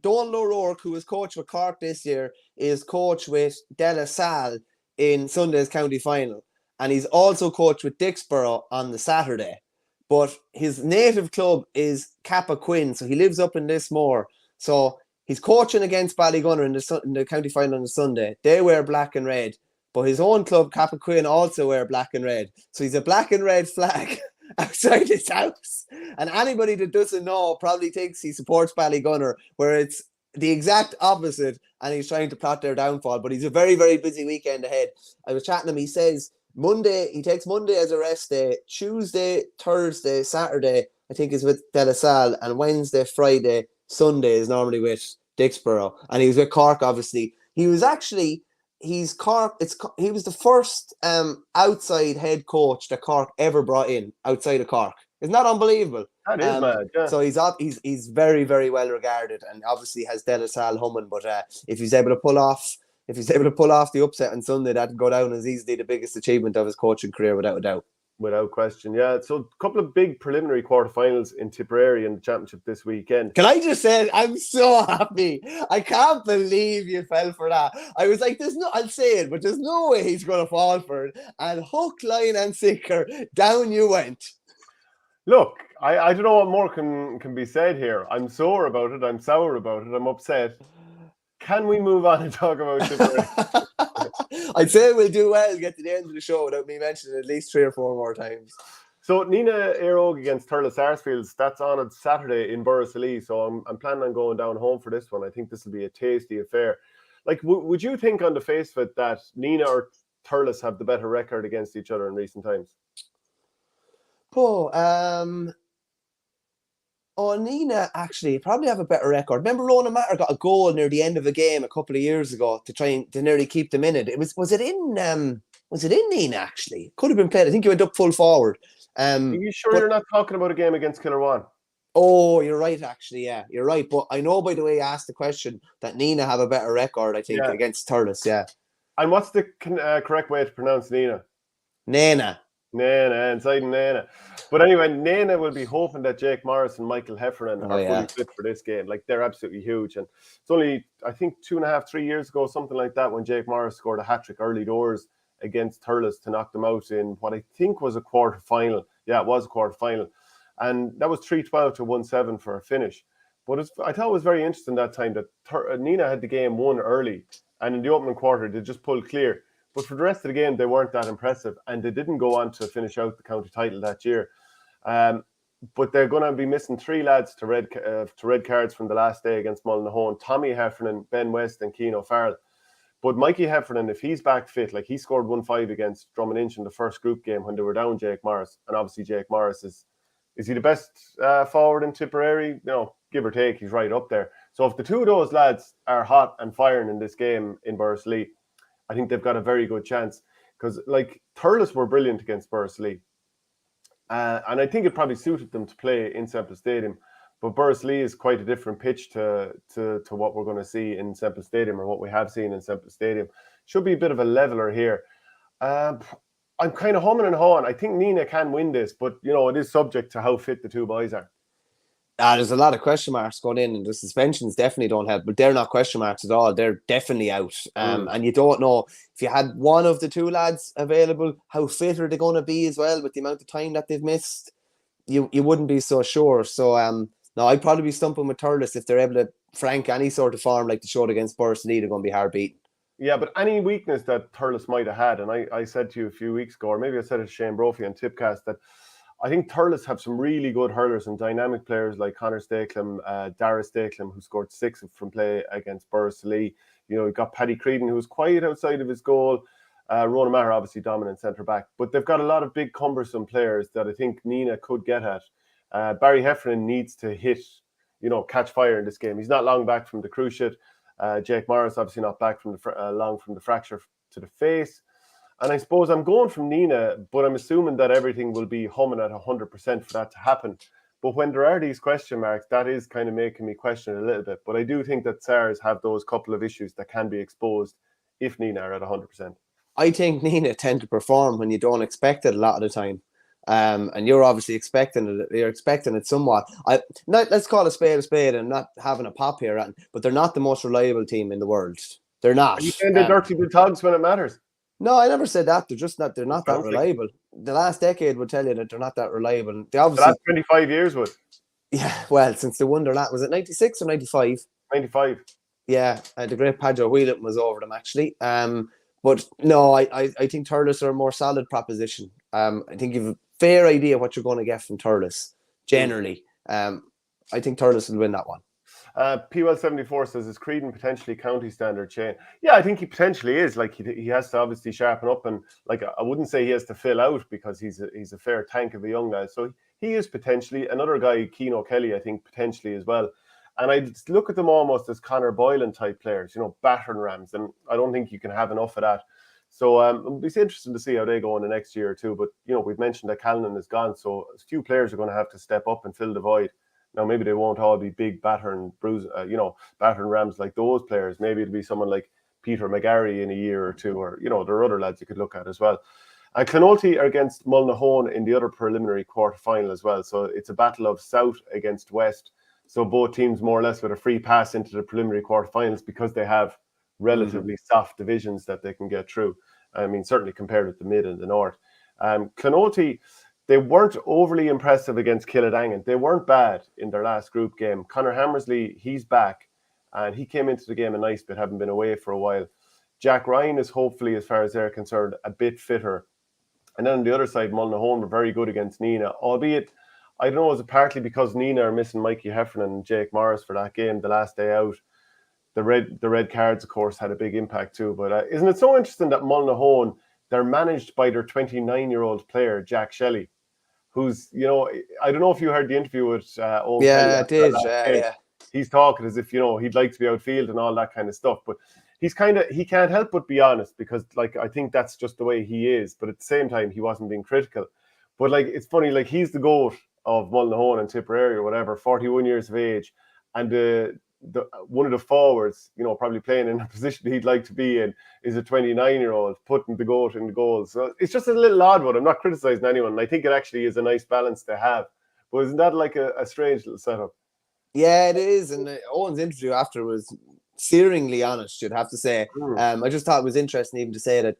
Donal O'Rourke, who was coach with Cork this year, is coach with De La Salle in Sunday's county final. And he's also coached with Dixborough on the Saturday. But his native club is Capquin, so he lives up in Lismore. So he's coaching against Ballygunner in the county final on the Sunday. They wear black and red. But his own club, Capquin, also wear black and red. So he's a black and red flag outside his house. And anybody that doesn't know probably thinks he supports Ballygunner, where it's the exact opposite, and he's trying to plot their downfall. But he's a very, very busy weekend ahead. I was chatting to him. He says he takes Monday as a rest day. Tuesday, Thursday, Saturday, I think, is with De La Salle. And Wednesday, Friday, Sunday is normally with Dixborough. And he was with Cork, obviously. He was actually... he was the first outside head coach that Cork ever brought in outside of Cork. Isn't that unbelievable? That is mad, yeah. So he's very, very well regarded, and obviously has De La Salle humming. But if he's able to pull off the upset on Sunday, that'd go down as easily the biggest achievement of his coaching career, without a doubt. Without question, yeah. So a couple of big preliminary quarterfinals in Tipperary in the championship this weekend. Can I just say, I'm so happy. I can't believe you fell for that. I was like, I'll say it, but there's no way he's going to fall for it. And hook, line and sinker, down you went. Look, I don't know what more can be said here. I'm sore about it. I'm sour about it. I'm upset. Can we move on and talk about Tipperary? I'd say we'll do well to get to the end of the show without me mentioning it at least 3 or 4 more times. So Nina Airog against Thurles Sarsfields, that's on Saturday in Borrisolee. So I'm planning on going down home for this one. I think this will be a tasty affair. Like, would you think on the face of it that Nina or Thurles have the better record against each other in recent times? Nina actually probably have a better record. Remember Ronan Matter got a goal near the end of a game a couple of years ago to try to nearly keep them in it. Was it in Nina actually? Could have been played. I think he went up full forward. Are you sure you're not talking about a game against Killarwan? Oh, you're right, actually. Yeah, you're right. But I know by the way you asked the question that Nina have a better record, I think, against Thurles. Yeah. And what's the correct way to pronounce Nina? Nana. Inside Nana. But anyway, Nana will be hoping that Jake Morris and Michael Heffernan are fully fit for this game. Like, they're absolutely huge. And it's only, I think, 2.5, 3 years ago, something like that, when Jake Morris scored a hat-trick early doors against Thurles to knock them out in what I think was a quarter-final. Yeah, it was a quarter-final. And that was 3-12 to 1-7 for a finish. But I thought it was very interesting that time that Nina had the game won early. And in the opening quarter, they just pulled clear. But for the rest of the game, they weren't that impressive, and they didn't go on to finish out the county title that year. But they're going to be missing 3 lads to red cards from the last day against Mullinahone: Tommy Heffernan, Ben West, and Keane O'Farrell. But Mikey Heffernan, if he's back fit, like, he scored 1-5 against Drummond Inch in the first group game when they were down Jake Morris, and obviously Jake Morris is he the best forward in Tipperary? No, give or take, he's right up there. So if the two of those lads are hot and firing in this game in Borrisolee, I think they've got a very good chance, because, like, Thurles were brilliant against Borrisolee. And I think it probably suited them to play in Semple Stadium. But Borrisolee is quite a different pitch to what we're going to see in Semple Stadium, or what we have seen in Semple Stadium. Should be a bit of a leveler here. I'm kind of humming and hawing. I think Nina can win this, but, you know, it is subject to how fit the two boys are. There's a lot of question marks going in, and the suspensions definitely don't help, but they're not question marks at all. They're definitely out. And you don't know if you had one of the two lads available, how fit are they going to be as well with the amount of time that they've missed. You wouldn't be so sure. So no, I'd probably be stumping with Thurles if they're able to frank any sort of form like they showed against Borrisolee. They're going to be hard beaten. Yeah, but any weakness that Thurles might have had, and I said to you a few weeks ago, or maybe I said it to Shane Brophy on Tipcast, that I think Thurles have some really good hurlers and dynamic players like Conor Staklam, Dara Staklam, who scored 6 from play against Borrisolee. You know, you've got Paddy Creedon, who was quiet outside of his goal. Ronan Maher, obviously dominant centre-back. But they've got a lot of big, cumbersome players that I think Nina could get at. Barry Heffernan needs to catch fire in this game. He's not long back from the cruciate. Jake Morris, obviously not back from long from the fracture to the face. And I suppose I'm going from Nina, but I'm assuming that everything will be humming at 100% for that to happen. But when there are these question marks, that is kind of making me question it a little bit. But I do think that SARS have those couple of issues that can be exposed if Nina are at 100%. I think Nina tend to perform when you don't expect it a lot of the time. And you're obviously expecting it. You're expecting it somewhat. Let's call a spade and not having a pop here, but they're not the most reliable team in the world. They're not. Are you saying they're dirty good togs when it matters? No, I never said that. They're just not. They're not that reliable. The last decade would tell you that they're not that reliable. They obviously. The last 25 years would. Yeah, well, since they won their last, was it 96 or 95? 95. Yeah, the great Padjo Whelan was over them actually. But no, I think Thurles are a more solid proposition. I think you've a fair idea what you're going to get from Thurles generally. I think Thurles will win that one. P-Well74 says, is Creedon potentially county standard chain? Yeah, I think he potentially is. Like he has to obviously sharpen up, and like I wouldn't say he has to fill out because he's a fair tank of a young lad. So he is potentially another guy. Keane Kelly, I think potentially as well. And I look at them almost as Conor Boylan type players, battering rams, and I don't think you can have enough of that. So it'll be interesting to see how they go in the next year or two. But we've mentioned that Callanan is gone, so a few players are going to have to step up and fill the void. Now, maybe they won't all be big battering rams like those players. Maybe it'll be someone like Peter McGarry in a year or two, or, there are other lads you could look at as well. And Clonoulty are against Mullinahone in the other preliminary quarter-final as well. So it's a battle of South against West. So both teams more or less with a free pass into the preliminary quarter-finals because they have relatively soft divisions that they can get through. I mean, certainly compared with the Mid and the North. Clonoulty, they weren't overly impressive against Killadangan. They weren't bad in their last group game. Conor Hammersley, he's back, and he came into the game a nice bit, having been away for a while. Jack Ryan is hopefully, as far as they're concerned, a bit fitter. And then on the other side, Mullinahone were very good against Nina, albeit, I don't know, is it partly because Nina are missing Mikey Heffernan and Jake Morris for that game the last day out? The red cards, of course, had a big impact too. But isn't it so interesting that Mullinahone, they're managed by their 29-year-old player, Jack Shelley, who's, I don't know if you heard the interview with Owen Kelly. I did. Yeah. He's talking as if, he'd like to be outfield and all that kind of stuff. But he can't help but be honest because, I think that's just the way he is. But at the same time, he wasn't being critical. But, it's funny, he's the GOAT of Mullinahone and Tipperary or whatever, 41 years of age. And the one of the forwards, probably playing in a position he'd like to be in, is a 29-year-old putting the GOAT in the goals. So it's just a little odd one. I'm not criticizing anyone. I think it actually is a nice balance to have. But isn't that like a strange little setup? Yeah, it is. And Owen's interview after was searingly honest, you'd have to say. I just thought it was interesting even to say that,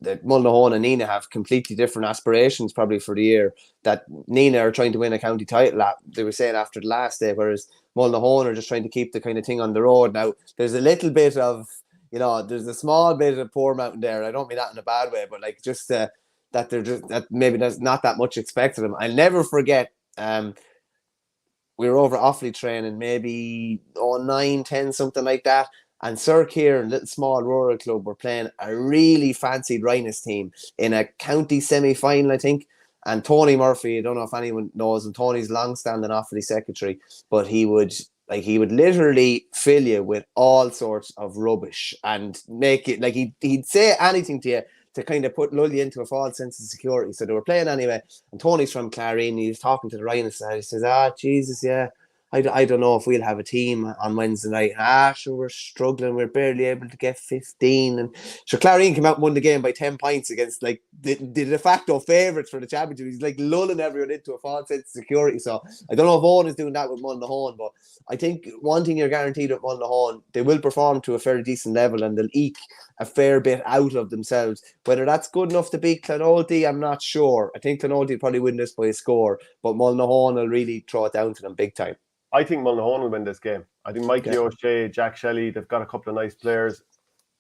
that Mullinahone and Nina have completely different aspirations probably for the year. That Nina are trying to win a county title, they were saying after the last day, whereas Mullinahone are just trying to keep the kind of thing on the road. Now, there's a little bit of, there's a small bit of poor mountain there. I don't mean that in a bad way, but just that they're just, that maybe there's not that much expected of them. I'll never forget, we were over Offaly training, maybe 9, 10, something like that. And Sir Kieran, little small rural club, were playing a really fancied Rhinus team in a county semi-final, I think. And Tony Murphy, I don't know if anyone knows him, Tony's long-standing Offaly secretary, but he would literally fill you with all sorts of rubbish and make it, he'd say anything to you to lull you into a false sense of security. So they were playing anyway. And Tony's from Clarine, he was talking to the Rhinus side. He says, Jesus, yeah. I don't know if we'll have a team on Wednesday night. Sure, we're struggling. We're barely able to get 15. And so Clarine came out and won the game by 10 points against the de facto favourites for the championship. He's lulling everyone into a false sense of security. So I don't know if Owen is doing that with Mullinahone, but I think one thing you're guaranteed with Mullinahone, they will perform to a fairly decent level and they'll eke a fair bit out of themselves. Whether that's good enough to beat Clonoulty, I'm not sure. I think Clonoulty will probably win this by a score, but Mullinahone will really throw it down to them big time. I think Mullinahone will win this game. I think Mikey O'Shea, Jack Shelley, they've got a couple of nice players.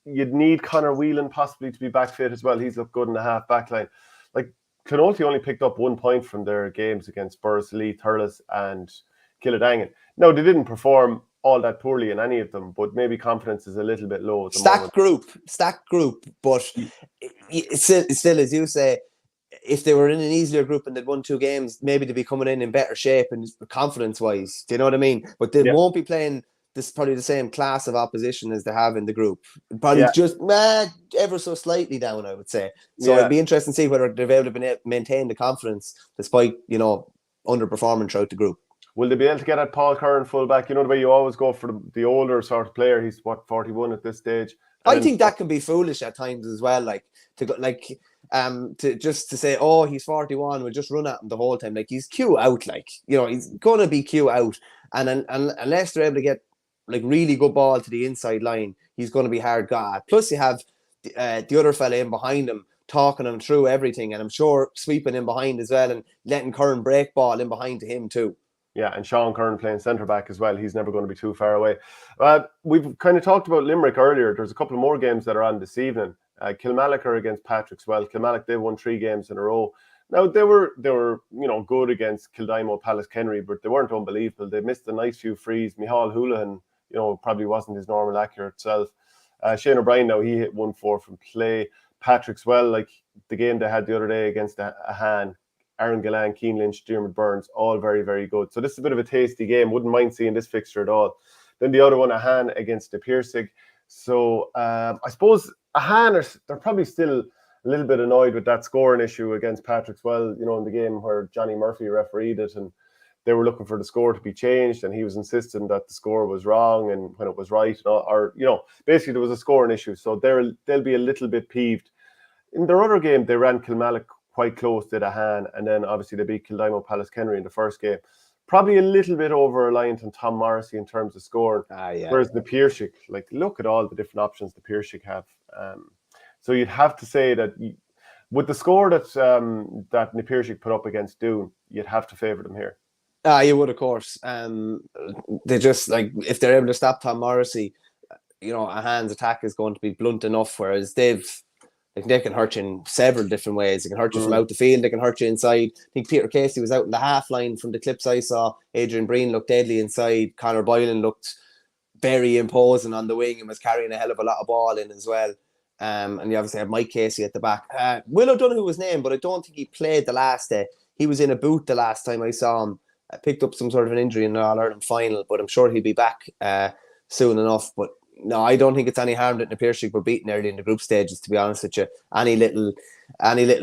You'd need Conor Whelan possibly to be back fit as well. He's looked good in the half back line. Clonoulty only picked up 1 point from their games against Borrisoleigh, Thurles and Killadangan. Now, they didn't perform all that poorly in any of them, but maybe confidence is a little bit low at the moment. Stacked group, but still, as you say, if they were in an easier group and they'd won 2 games, maybe they'd be coming in better shape and confidence-wise. Do you know what I mean? But they won't be playing this probably the same class of opposition as they have in the group. Probably just ever so slightly down, I would say. So it'd be interesting to see whether they've able to maintain the confidence despite, underperforming throughout the group. Will they be able to get at Paul Curran fullback? You know the way you always go for the older sort of player. He's 41 at this stage. I think that can be foolish at times as well. Like to go, to say, oh, he's 41, we'll just run at him the whole time. Like he's queue out. Like he's going to be queue out, and unless they're able to get like really good ball to the inside line, he's going to be hard got at. Plus, you have the other fella in behind him talking him through everything, and I'm sure sweeping in behind as well and letting Curran break ball in behind to him too. Yeah, and Sean Curran playing centre-back as well. He's never going to be too far away. We've kind of talked about Limerick earlier. There's a couple of more games that are on this evening. Kilmallock are against Patrickswell. Kilmallock, they've won 3 games in a row. Now, they were good against Kildimo, Pallaskenry, but they weren't unbelievable. They missed a nice few frees. Micheál Houlihan, probably wasn't his normal accurate self. Shane O'Brien, now, he hit 1-4 from play. Patrickswell, like the game they had the other day against Ahan, Aaron Gillan, Keane Lynch, Diarmuid Burns, all very, very good. So this is a bit of a tasty game. Wouldn't mind seeing this fixture at all. Then the other one, Ahan against the Piercing. So I suppose Ahan, they're probably still a little bit annoyed with that scoring issue against Patrickswell, in the game where Johnny Murphy refereed it and they were looking for the score to be changed and he was insisting that the score was wrong and when it was right, basically there was a scoring issue. So they'll be a little bit peeved. In their other game, they ran Kilmallock quite close to Ahan, and then obviously they beat Kildimo Pallaskenry in the first game. Probably a little bit over-reliant on Tom Morrissey in terms of scoring. Whereas the Piercing, look at all the different options the Piercing have. So you'd have to say that with the score that the Piercing put up against Doon, you'd have to favour them here. You would, of course. They just, if they're able to stop Tom Morrissey, Ahan's attack is going to be blunt enough, whereas they can hurt you in several different ways. They can hurt you from out the field. They can hurt you inside. I think Peter Casey was out in the half line from the clips I saw. Adrian Breen looked deadly inside. Conor Boylan looked very imposing on the wing and was carrying a hell of a lot of ball in as well. And you obviously have Mike Casey at the back. Will O'Donoghue was named, but I don't think he played the last day. He was in a boot the last time I saw him. Picked up some sort of an injury in the All-Ireland final, but I'm sure he'll be back soon enough. But no, I don't think it's any harm that the Piercing were beaten early in the group stages, to be honest with you. Any little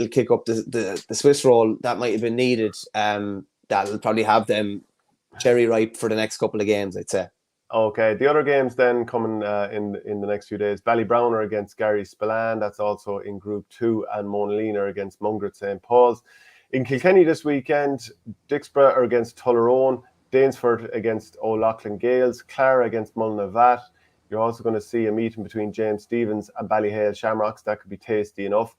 kick up the Swiss roll that might have been needed, that'll probably have them cherry ripe for the next couple of games, I'd say. Okay, the other games then coming in the next few days. Ballybrowner against Gary Spillane, that's also in Group 2, and Monalina against Mungret St. Paul's. In Kilkenny this weekend, Dixborough are against Tullerone, Danesford against O'Loughlin Gales, Clara against Mulnavat. You're also going to see a meeting between James Stephens and Ballyhale Shamrocks. That could be tasty enough.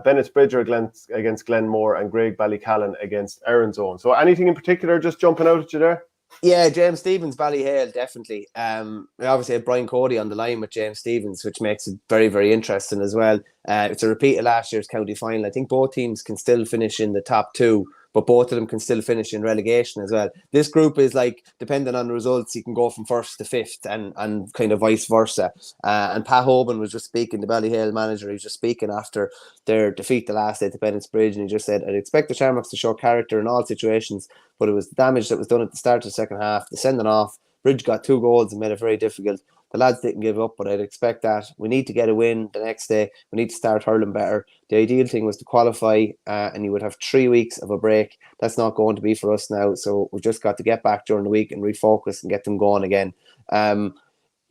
Bennett's Bridger against Glenmore and Greg Ballycallan against Erin's Own. So anything in particular just jumping out at you there? Yeah, James Stephens, Ballyhale, definitely. We obviously had Brian Cody on the line with James Stephens, which makes it very, very interesting as well. It's a repeat of last year's county final. I think both teams can still finish in the top 2, but both of them can still finish in relegation as well. This group is depending on the results, you can go from 1st to 5th and kind of vice versa. And Pat Hoban was just speaking, the Ballyhale manager, he was just speaking after their defeat the last day to Bennett's Bridge, and he just said, I'd expect the Shamrocks to show character in all situations, but it was the damage that was done at the start of the second half, the sending off. Bridge got 2 goals and made it very difficult. The lads didn't give up, but I'd expect that. We need to get a win the next day. We need to start hurling better. The ideal thing was to qualify, and you would have 3 weeks of a break. That's not going to be for us now. So we've just got to get back during the week and refocus and get them going again. I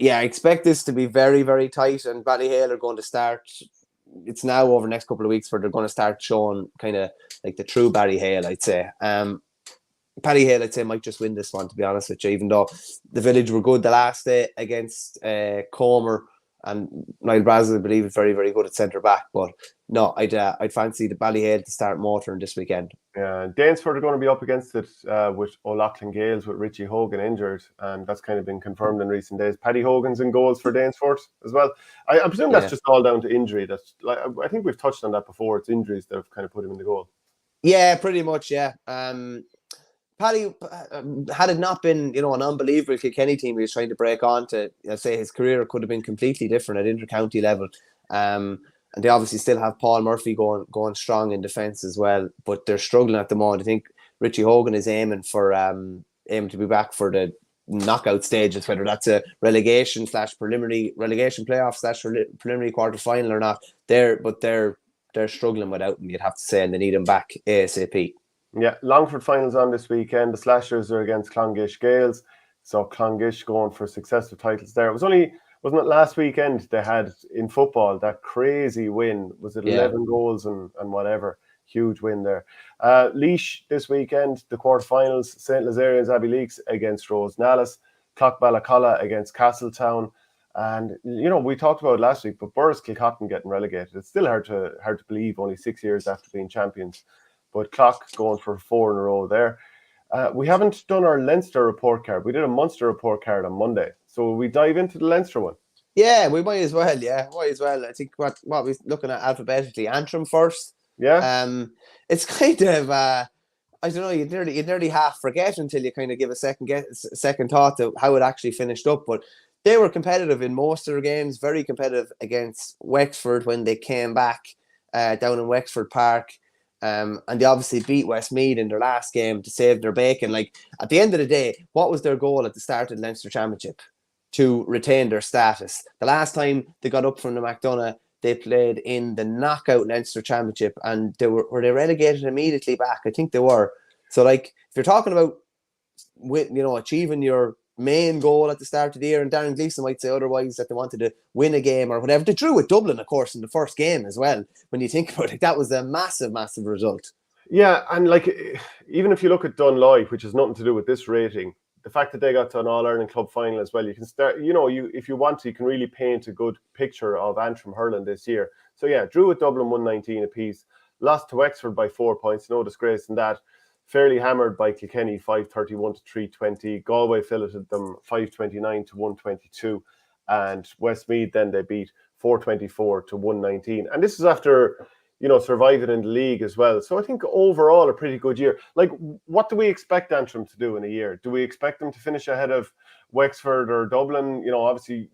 expect this to be very, very tight, and Ballyhale are going to start. It's now over the next couple of weeks where they're going to start showing kind of like the true Ballyhale, I'd say. Ballyhale, I'd say, might just win this one, to be honest with you, even though the Village were good the last day against Comer, and Niall Brazel, I believe, is very, very good at centre-back. But no, I'd fancy the Ballyhale to start motoring this weekend. Yeah, Danesford are going to be up against it with O'Loughlin Gales, with Richie Hogan injured, and that's kind of been confirmed in recent days. Paddy Hogan's in goals for Danesford as well. I presume that's just all down to injury. That's I think we've touched on that before. It's injuries that have kind of put him in the goal. Yeah, pretty much, yeah. Paddy, had it not been, an unbelievable Kilkenny team he was trying to break on to, say his career could have been completely different at inter-county level. And they obviously still have Paul Murphy going strong in defence as well, but they're struggling at the moment. I think Richie Hogan is aiming to be back for the knockout stages, whether that's a relegation playoff / preliminary quarter final or not. They're struggling without him, you'd have to say, and they need him back ASAP. Yeah, Longford finals on this weekend. The Slashers are against Clongish Gales. So Clongish going for successive titles there. Wasn't it last weekend they had in football that crazy win? Was it 11 goals and whatever? Huge win there. Laois this weekend, the quarterfinals, St. Lazarian's Abbey Leaks against Rose Nallis, Clockballacalla against Castletown. And, we talked about it last week, but Burris Kilcotton getting relegated. It's still hard to believe, only 6 years after being champions. But Clock going for 4 in a row there. We haven't done our Leinster report card. We did a Munster report card on Monday. So will we dive into the Leinster one? Yeah, we might as well. Yeah, might as well. I think what we're looking at alphabetically. Antrim first. Yeah. It's kind of I don't know. You nearly half forget until you kind of give a second thought to how it actually finished up. But they were competitive in most of their games. Very competitive against Wexford when they came back down in Wexford Park. And they obviously beat Westmeath in their last game to save their bacon. Like, at the end of the day, what was their goal at the start of the Leinster Championship? To retain their status. The last time they got up from the McDonagh, they played in the knockout Leinster Championship, and were they relegated immediately back? I think they were. So, like, if you're talking about achieving your main goal at the start of the year, and Darren Gleeson might say otherwise, that they wanted to win a game or whatever. They drew with Dublin, of course, in the first game as well. When you think about it, that was a massive, massive result. Yeah, and like, even if you look at Dunloy, which has nothing to do with this rating, the fact that they got to an All-Ireland club final as well, you can start, if you want to, you can really paint a good picture of Antrim hurling this year. So yeah, drew with Dublin 119 apiece, lost to Wexford by 4 points, no disgrace in that. Fairly hammered by Kilkenny, 531 to 320. Galway filleted them 529 to 122. And Westmeath then they beat 424 to 119. And this is after, surviving in the league as well. So I think overall a pretty good year. Like, what do we expect Antrim to do in a year? Do we expect them to finish ahead of Wexford or Dublin? Obviously,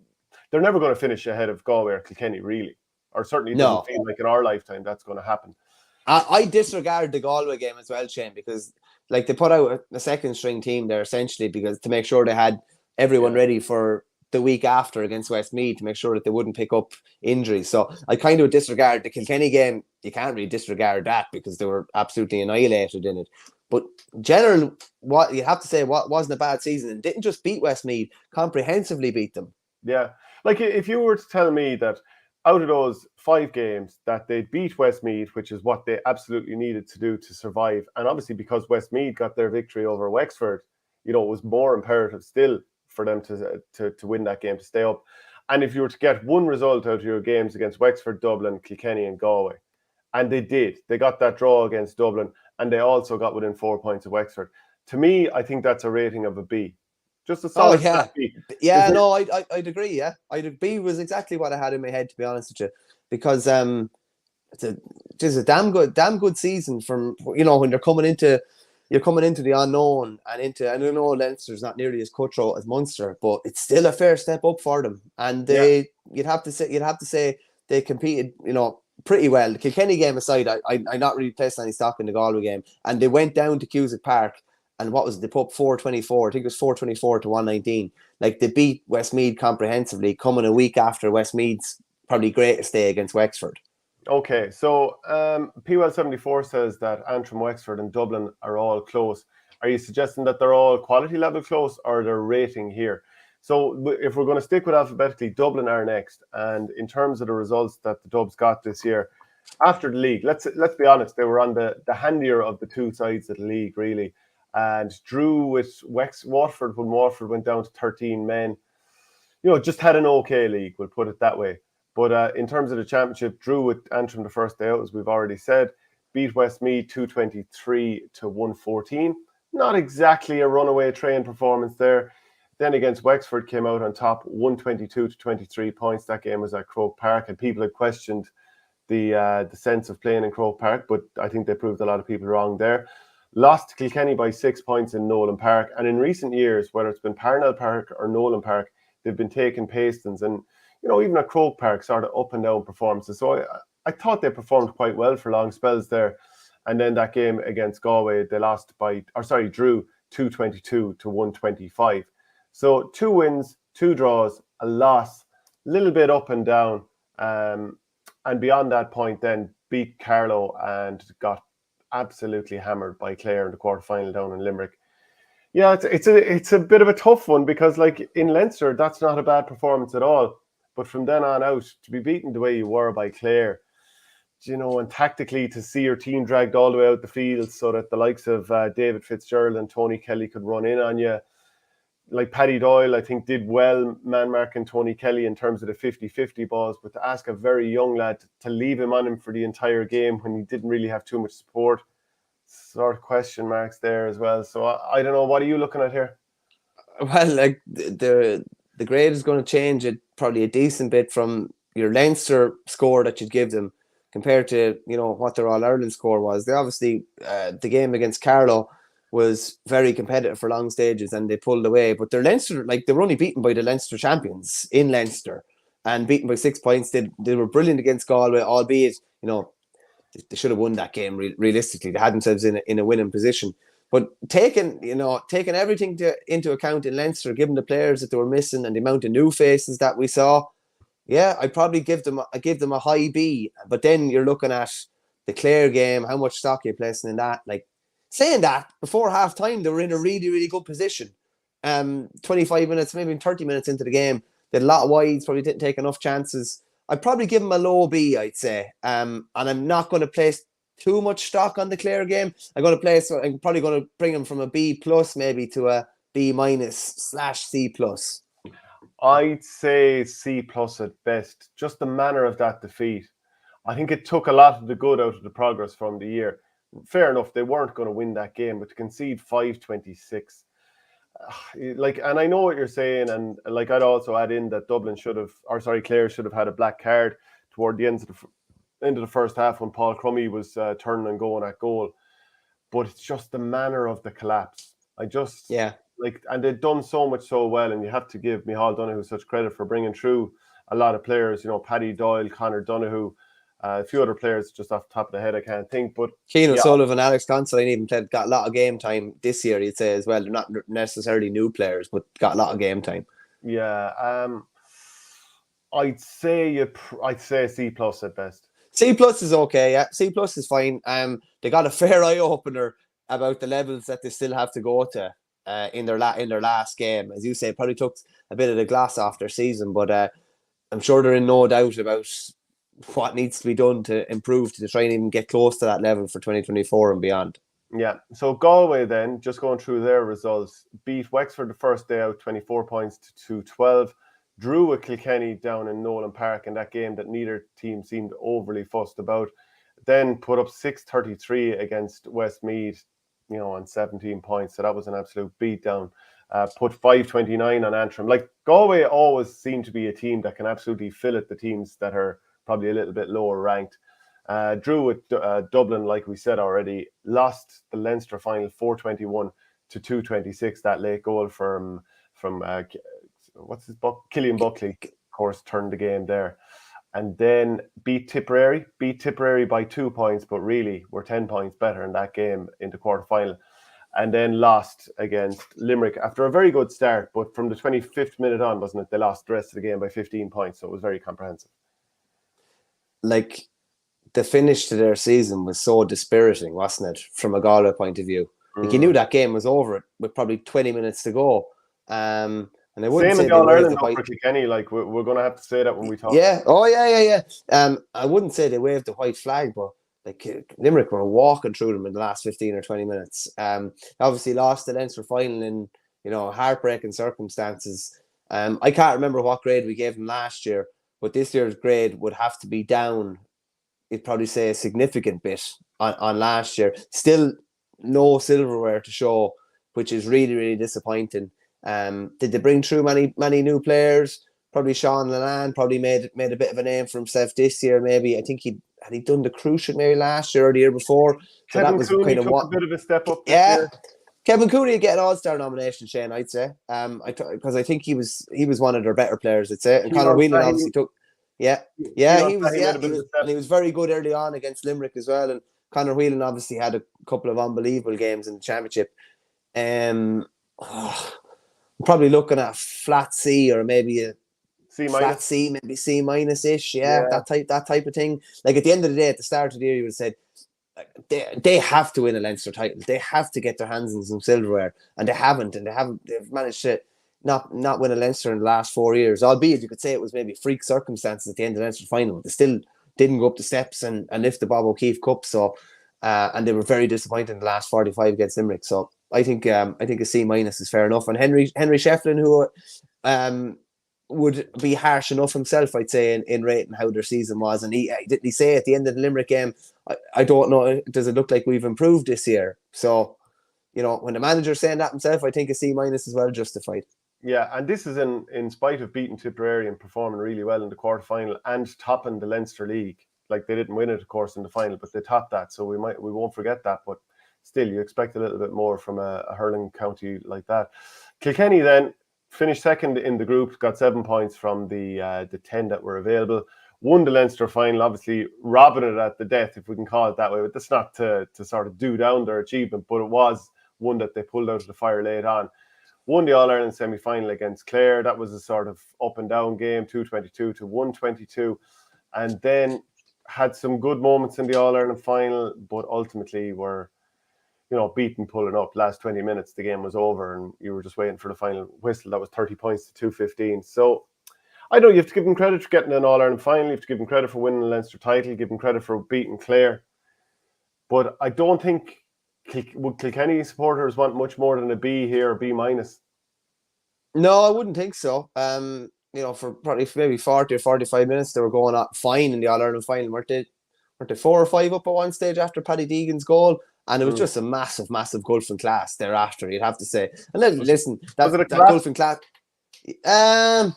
they're never going to finish ahead of Galway or Kilkenny, really. Or certainly it doesn't feel like in our lifetime that's going to happen. I disregard the Galway game as well, Shane, because like they put out a second string team there essentially because to make sure they had everyone ready for the week after against Westmeath to make sure that they wouldn't pick up injuries. So I kind of disregard the Kilkenny game. You can't really disregard that because they were absolutely annihilated in it. But general, what you have to say, what wasn't a bad season and didn't just beat Westmeath, comprehensively beat them. Yeah, like if you were to tell me that out of those 5 games that they beat Westmeath, which is what they absolutely needed to do to survive. And obviously because Westmeath got their victory over Wexford, it was more imperative still for them to win that game, to stay up. And if you were to get one result out of your games against Wexford, Dublin, Kilkenny and Galway, and they did, they got that draw against Dublin and they also got within 4 points of Wexford. To me, I think that's a rating of a B. Just a solid B. Yeah, no, I'd agree. Yeah, B was exactly what I had in my head, to be honest with you, because it's a damn good season from when you're coming into the unknown and I don't know Leinster's not nearly as cutthroat as Munster, but it's still a fair step up for them, and you'd have to say they competed pretty well. The Kilkenny game aside, I not really placed any stock in the Galway game, and they went down to Cusack Park. And what was it? They put 424. I think it was 424 to 119. Like, they beat Westmeath comprehensively, coming a week after Westmeath's probably greatest day against Wexford. Okay, so PWell74 says that Antrim, Wexford and Dublin are all close. Are you suggesting that they're all quality level close or they're rating here? So if we're going to stick with alphabetically, Dublin are next. And in terms of the results that the Dubs got this year, after the league, let's be honest, they were on the handier of the two sides of the league, really. And drew with Waterford when Waterford went down to 13 men. Just had an okay league, we'll put it that way. But in terms of the championship, drew with Antrim the first day out, as we've already said. Beat Westmeath 223 to 114. Not exactly a runaway train performance there. Then against Wexford came out on top, 122 to 23 points. That game was at Croke Park, and people had questioned the sense of playing in Croke Park, but I think they proved a lot of people wrong there. Lost to Kilkenny by 6 points in Nolan Park. And in recent years, whether it's been Parnell Park or Nolan Park, they've been taking pastons. And, even at Croke Park, sort of up and down performances. So I thought they performed quite well for long spells there. And then that game against Galway, they drew 222 to 125. So 2 wins, 2 draws, a loss, a little bit up and down. And beyond that point, then beat Carlow and got absolutely hammered by Clare in the quarter-final down in Limerick. Yeah, it's a bit of a tough one because, like, in Leinster, that's not a bad performance at all. But from then on out, to be beaten the way you were by Clare, you know, and tactically to see your team dragged all the way out the field so that the likes of David Fitzgerald and Tony Kelly could run in on you. Like Paddy Doyle, I think, did well man-marking Tony Kelly in terms of the 50-50 balls, but to ask a very young lad to leave him on him for the entire game when he didn't really have too much support, sort of question marks there as well. So I don't know. What are you looking at here? Well, like the grade is going to change it probably a decent bit from your Leinster score that you'd give them compared to, you know, what their All-Ireland score was. They obviously, the game against Carlow was very competitive for long stages and they pulled away. But their Leinster, like, they were only beaten by the Leinster champions in Leinster and beaten by 6 points. They were brilliant against Galway, albeit, you know, they should have won that game realistically. They had themselves in a winning position. But taking everything into account in Leinster, given the players that they were missing and the amount of new faces that we saw, yeah, I'd probably give them a high B. But then you're looking at the Clare game, how much stock you're placing in that. Like, saying that, before half time, they were in a really, really good position. 25 minutes, maybe 30 minutes into the game, they had a lot of wides, probably didn't take enough chances. I'd probably give them a low B, I'd say. And I'm not going to place too much stock on the Clare game. I'm probably going to bring them from a B plus maybe to a B minus / C plus. I'd say C plus at best. Just the manner of that defeat. I think it took a lot of the good out of the progress from the year. Fair enough, they weren't going to win that game, but to concede 5-26, like, and I know what you're saying, and like, I'd also add in that Clare should have had a black card toward the end of the first half when Paul Crummy was turning and going at goal. But it's just the manner of the collapse. And they'd done so much so well, and you have to give Micheál Donoghue such credit for bringing through a lot of players. You know, Paddy Doyle, Conor Donoghue, a few other players just off the top of the head I can't think. But Cian O'Sullivan, Alex Considine even got a lot of game time this year, you'd say, as well. They're not necessarily new players, but got a lot of game time. Yeah, I'd say C plus at best. C plus is okay, yeah. C plus is fine. They got a fair eye opener about the levels that they still have to go to in their last game. As you say, probably took a bit of the glass off their season, but I'm sure they're in no doubt about what needs to be done to improve to try and even get close to that level for 2024 and beyond. Yeah, so Galway then, just going through their results, beat Wexford the first day out, 24 points to 12. Drew with Kilkenny down in Nolan Park in that game that neither team seemed overly fussed about. Then put up 6-33 against Westmeath, you know, on 17 points. So that was an absolute beatdown. Put 5-29 on Antrim. Like, Galway always seem to be a team that can absolutely fillet the teams that are probably a little bit lower ranked. Drew with Dublin, like we said already, lost the Leinster final 4-21 to 2-26. That late goal from Killian Buckley, of course, turned the game there. And then beat Tipperary by 2 points, but really were 10 points better in that game in the quarterfinal. And then lost against Limerick after a very good start, but from the 25th minute on, wasn't it? They lost the rest of the game by 15 points, so it was very comprehensive. Like, the finish to their season was so dispiriting, wasn't it, from a Galway point of view? Like, you knew that game was over with probably 20 minutes to go. And I wouldn't Same say in All-Ireland for Kilkenny, like, we're going to have to say that when we talk. Yeah, yeah. I wouldn't say they waved the white flag, but like, Limerick were walking through them in the last 15 or 20 minutes. Obviously lost the Leinster final in, you know, heartbreaking circumstances. I can't remember what grade we gave them last year, but this year's grade would have to be down, you'd probably say, a significant bit on last year. Still no silverware to show, which is really, really disappointing. Did they bring through many new players? Probably Sean Callanan probably made a bit of a name for himself this year. Maybe I think he'd done the Cruciate maybe last year or the year before. So Kevin that was Cooney kind of took what a bit of a step up this year. Kevin Cooney would get an All-Star nomination, Shane, I'd say. Because I think he was one of their better players, I'd say. And Conor Whelan obviously took. He was very good early on against Limerick as well. And Conor Whelan obviously had a couple of unbelievable games in the championship. Probably looking at flat C or maybe a flat C, maybe C minus ish. Yeah, that type of thing. Like, at the end of the day, at the start of the year, you would have said, they have to win a Leinster title. They have to get their hands on some silverware, and they haven't. And they've managed to not win a Leinster in the last 4 years. Albeit you could say it was maybe freak circumstances at the end of the Leinster final. They still didn't go up the steps and lift the Bob O'Keefe Cup. So, and they were very disappointed in the last 45 against Limerick. So I think a C- is fair enough. And Henry Shefflin, who would be harsh enough himself, I'd say, in rating how their season was. And he say at the end of the Limerick game, I don't know, does it look like we've improved this year? So, when the manager's saying that himself, I think a C- is well justified. Yeah, and this is in spite of beating Tipperary and performing really well in the quarterfinal and topping the Leinster League. Like, they didn't win it, of course, in the final, but they topped that. So we won't forget that. But still, you expect a little bit more from a hurling county like that. Kilkenny then finished second in the group, got 7 points from the 10 that were available. Won the Leinster final, obviously robbing it at the death, if we can call it that way. But that's not to sort of do down their achievement, but it was one that they pulled out of the fire late on. Won the All-Ireland semi-final against Clare. That was a sort of up and down game, 222 to 122. And then had some good moments in the All-Ireland final, but ultimately were, beaten, pulling up. Last 20 minutes, the game was over and you were just waiting for the final whistle. That was 30 points to 215. So I know you have to give them credit for getting an All-Ireland final. You have to give them credit for winning the Leinster title, give them credit for beating Clare. But I don't think would Kilkenny supporters want much more than a B here, or B-? No, I wouldn't think so. For probably maybe 40 or 45 minutes, they were going up fine in the All-Ireland final. Weren't they 4 or 5 up at one stage after Paddy Deegan's goal? And it was just a massive, massive Gulfin class thereafter, you'd have to say. And then, listen, that Gulfin class... I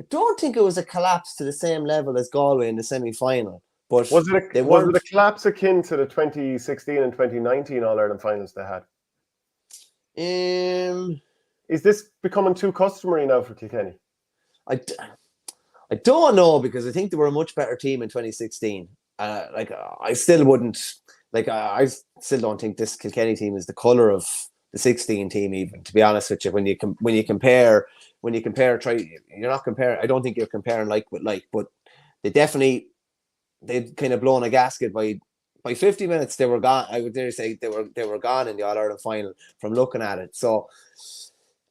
don't think it was a collapse to the same level as Galway in the semi-final. But was it a collapse akin to the 2016 and 2019 All-Ireland finals they had? Is this becoming too customary now for Kilkenny? I don't know, because I think they were a much better team in 2016. I still wouldn't, I still don't think this Kilkenny team is the colour of the 16 team, even, to be honest with you. When you compare, you're not comparing. I don't think you're comparing like with like, but they'd kind of blown a gasket by 50 minutes. They were gone. I would dare say they were gone in the All-Ireland final from looking at it. So,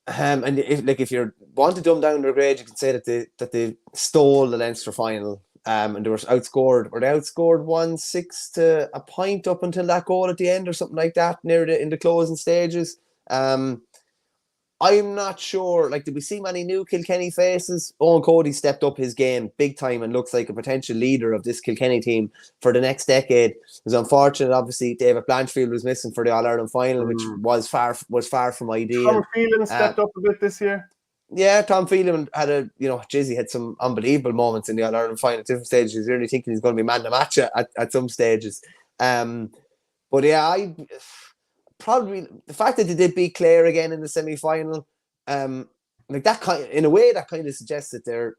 and if you want to dumb down their grade, you can say that they stole the Leinster final. And they were outscored 1-6 to a point up until that goal at the end or something like that, in the closing stages. I'm not sure. Did we see many new Kilkenny faces? Owen Cody stepped up his game big time and looks like a potential leader of this Kilkenny team for the next decade. It was unfortunate, obviously, David Blanchfield was missing for the All-Ireland final, which was far from ideal. Tom Phelan stepped up a bit this year. Yeah, Tom Phelan had Jizzy had some unbelievable moments in the All-Ireland final at different stages. He's really thinking he's going to be man to match at some stages. But yeah, I probably the fact that they did beat Clare again in the semi-final, that in a way that kind of suggests that they're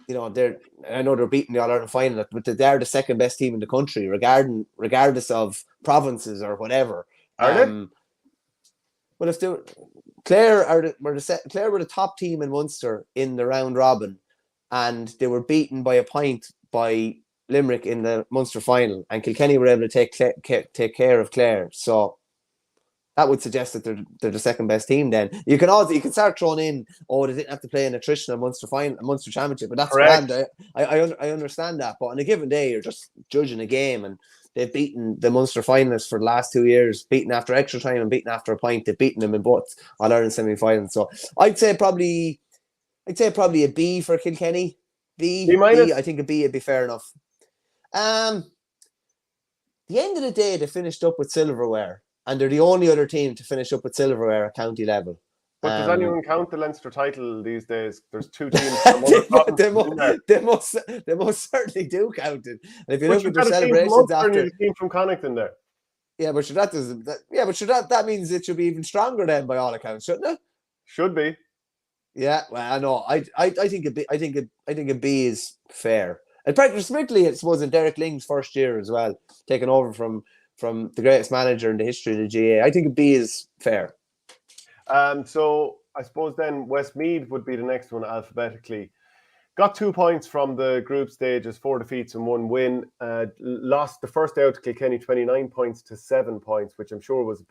I know they're beating the All-Ireland final, but they're the second best team in the country, regardless of provinces or whatever. Are they? Well, if Clare were the top team in Munster in the round robin, and they were beaten by a point by Limerick in the Munster final, and Kilkenny were able to take care of Clare. So that would suggest that they're the second best team. Then you can start throwing in, they didn't have to play in a traditional Munster final, a Munster championship, but that's grand. I understand that, but on a given day, you're just judging a game, and they've beaten the Munster finalists for the last 2 years, beaten after extra time and beaten after a point. They've beaten them in both All-Ireland semi-finals. So I'd say probably a B for Kilkenny. B-. I think a B would be fair enough. The end of the day, they finished up with silverware, and they're the only other team to finish up with silverware at county level. But does anyone count the Leinster title these days? There's 2 teams. They most certainly do count it. And if you look at their celebrations after, a team from Connacht there. Yeah, but that means it should be even stronger then, by all accounts, shouldn't it? Should be. Yeah, well, I know. I think a B is fair. And particularly, I suppose, in Derek Ling's first year as well, taking over from the greatest manager in the history of the GA. I think a B is fair. So I suppose then Westmeath would be the next one alphabetically. Got 2 points from the group stages, 4 defeats and 1 win. Lost the first day out to Kilkenny, 29 points to 7 points, which I'm sure was